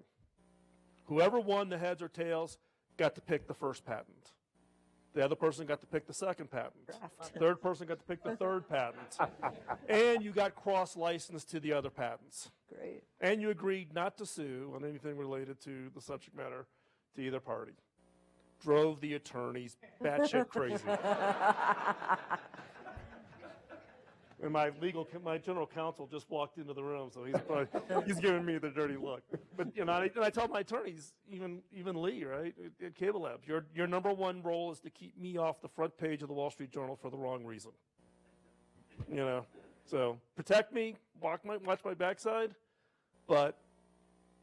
S4: Whoever won the heads or tails got to pick the first patent. The other person got to pick the second patent. Third person got to pick the third patent. And you got cross-licensed to the other patents.
S5: Great.
S4: And you agreed not to sue on anything related to the subject matter to either party. Drove the attorneys batshit crazy. And my general counsel just walked into the room, so he's giving me the dirty look. But I tell my attorneys, even Lee, right, at CableLabs, your number one role is to keep me off the front page of the Wall Street Journal for the wrong reason. So protect me, watch my backside, but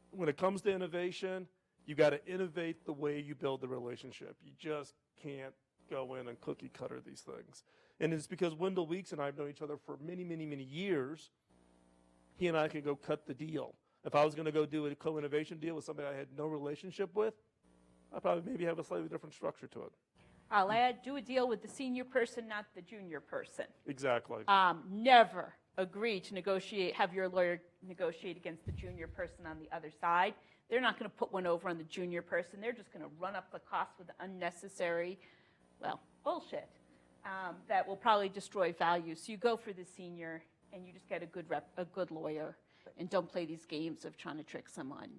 S4: when it comes to innovation, you got to innovate the way you build the relationship. You just can't go in and cookie cutter these things. And it's because Wendell Weeks and I have known each other for many, many, many years. He and I can go cut the deal. If I was going to go do a co-innovation deal with somebody I had no relationship with, I'd probably maybe have a slightly different structure to it.
S3: I'll add, do a deal with the senior person, not the junior person.
S4: Exactly.
S3: Never agree to have your lawyer negotiate against the junior person on the other side. They're not going to put one over on the junior person. They're just going to run up the cost with unnecessary, bullshit. That will probably destroy value. So you go for the senior, and you just get a good lawyer, and don't play these games of trying to trick someone.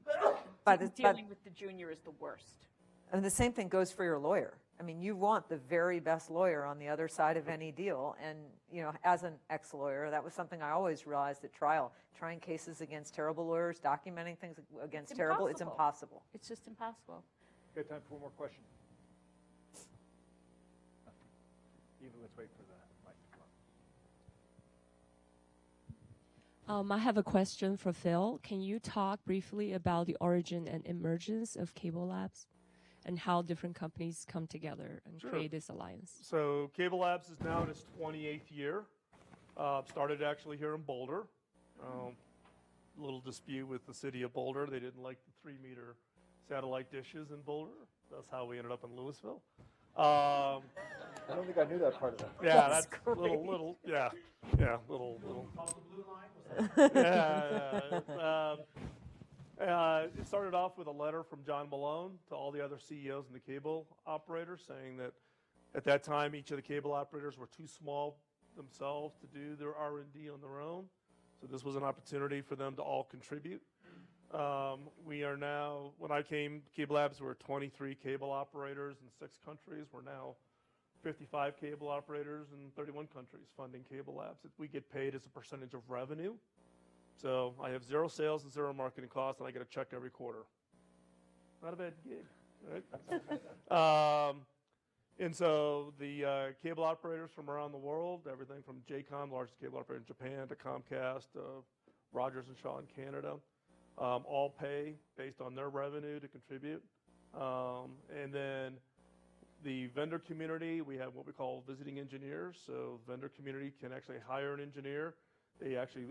S3: Dealing with the junior is the worst.
S5: And the same thing goes for your lawyer. I mean, you want the very best lawyer on the other side of any deal. And as an ex-lawyer, that was something I always realized at trial. Trying cases against terrible lawyers, documenting things against terrible, it's impossible.
S3: It's just impossible.
S2: Good time for one more question. Let's wait for the mic to come.
S10: I have a question for Phil. Can you talk briefly about the origin and emergence of CableLabs and how different companies come together and create this alliance?
S4: So CableLabs is now in its 28th year. Started actually here in Boulder. A little dispute with the city of Boulder. They didn't like the 3-meter satellite dishes in Boulder. That's how we ended up in Louisville.
S2: I don't think I knew that part of that.
S4: Yeah, that's little. It started off with a letter from John Malone to all the other CEOs and the cable operators saying that at that time each of the cable operators were too small themselves to do their R&D on their own. So this was an opportunity for them to all contribute. We are now, when I came, CableLabs were 23 cable operators in 6 countries. We're now 55 cable operators in 31 countries funding CableLabs. We get paid as a percentage of revenue. So I have 0 sales and 0 marketing costs, and I get a check every quarter. Not a bad gig, right? And so the cable operators from around the world, everything from JCOM, largest cable operator in Japan, to Comcast, Rogers and Shaw in Canada, all pay based on their revenue to contribute. And then the vendor community, we have what we call visiting engineers. So vendor community can actually hire an engineer. They actually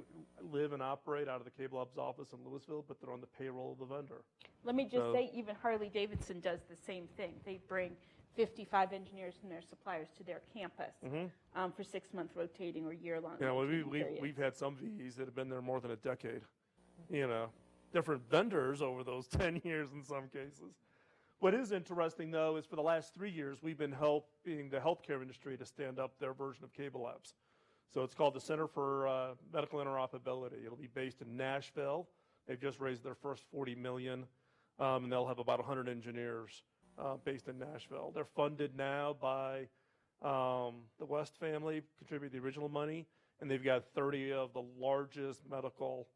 S4: live and operate out of the CableLabs office in Louisville, but they're on the payroll of the vendor.
S3: Let me just
S4: So-
S3: say, even Harley-Davidson does the same thing. They bring 55 engineers from their suppliers to their campus for 6-month rotating or year-long
S4: Yeah, well,
S3: rotating periods.
S4: we've had some VEs that have been there more than a decade. You know, different vendors over those 10 years in some cases. What is interesting, though, is for the last 3 years, we've been helping the healthcare industry to stand up their version of CableLabs. So it's called the Center for Medical Interoperability. It'll be based in Nashville. They've just raised their first $40 million, and they'll have about 100 engineers based in Nashville. They're funded now by the West family, contribute the original money, and they've got 30 of the largest medical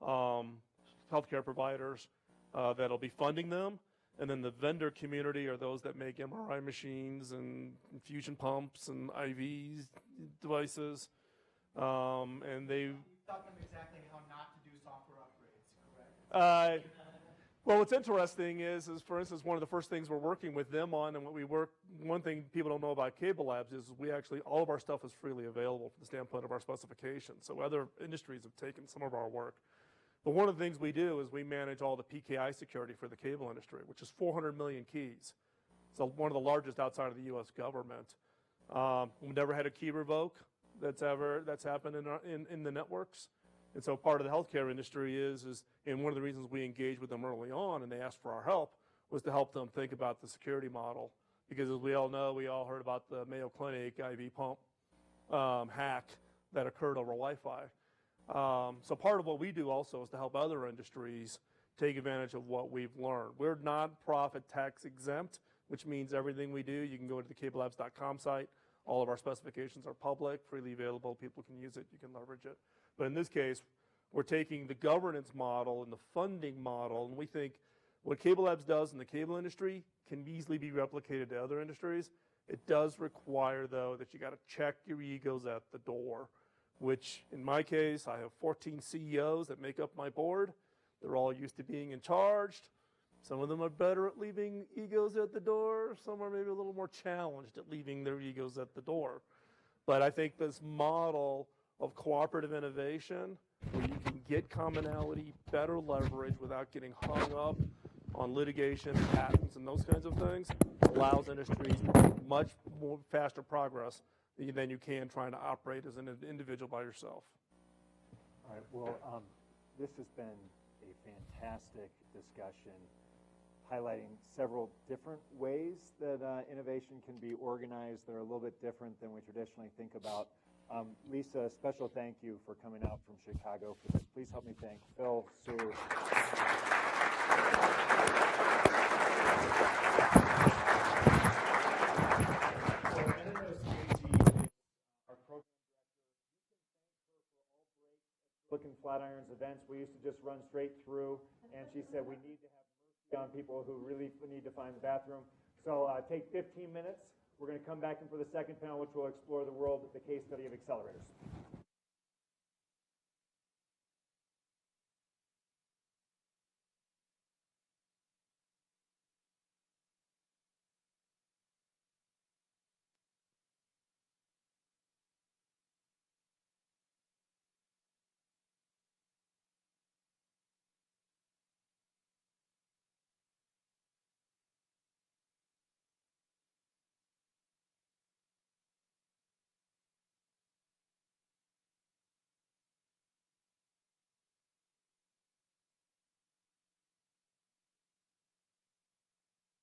S4: healthcare providers that'll be funding them. And then the vendor community are those that make MRI machines and infusion pumps and IVs devices. And they
S11: Taught them exactly how not to do software upgrades, correct?
S4: Well, what's interesting is for instance, one of the first things we're working with them on, and one thing people don't know about CableLabs is all of our stuff is freely available from the standpoint of our specifications. So other industries have taken some of our work. But one of the things we do is we manage all the PKI security for the cable industry, which is 400 million keys. So one of the largest outside of the U.S. government. We've never had a key revoke that's happened in the networks. And so part of the healthcare industry and one of the reasons we engaged with them early on and they asked for our help was to help them think about the security model. Because as we all know, we all heard about the Mayo Clinic IV pump hack that occurred over Wi-Fi. So part of what we do also is to help other industries take advantage of what we've learned. We're nonprofit tax exempt, which means everything we do, you can go to the CableLabs.com site. All of our specifications are public, freely available. People can use it. You can leverage it. But in this case, we're taking the governance model and the funding model, and we think what CableLabs does in the cable industry can easily be replicated to other industries. It does require, though, that you got to check your egos at the door, which in my case, I have 14 CEOs that make up my board. They're all used to being in charge. Some of them are better at leaving egos at the door. Some are maybe a little more challenged at leaving their egos at the door. But I think this model of cooperative innovation, where you can get commonality, better leverage without getting hung up on litigation, patents, and those kinds of things, allows industries much more faster progress than you can trying to operate as an individual by yourself.
S2: All right, well, this has been a fantastic discussion, highlighting several different ways that innovation can be organized that are a little bit different than we traditionally think about. Lisa, a special thank you for coming out from Chicago for this. Please help me thank Phil, Sue. Looking Flatirons events, we used to just run straight through, and she said we need to have mercy on people who really need to find the bathroom. So take 15 minutes. We're going to come back in for the second panel, which will explore the world, the case study of accelerators.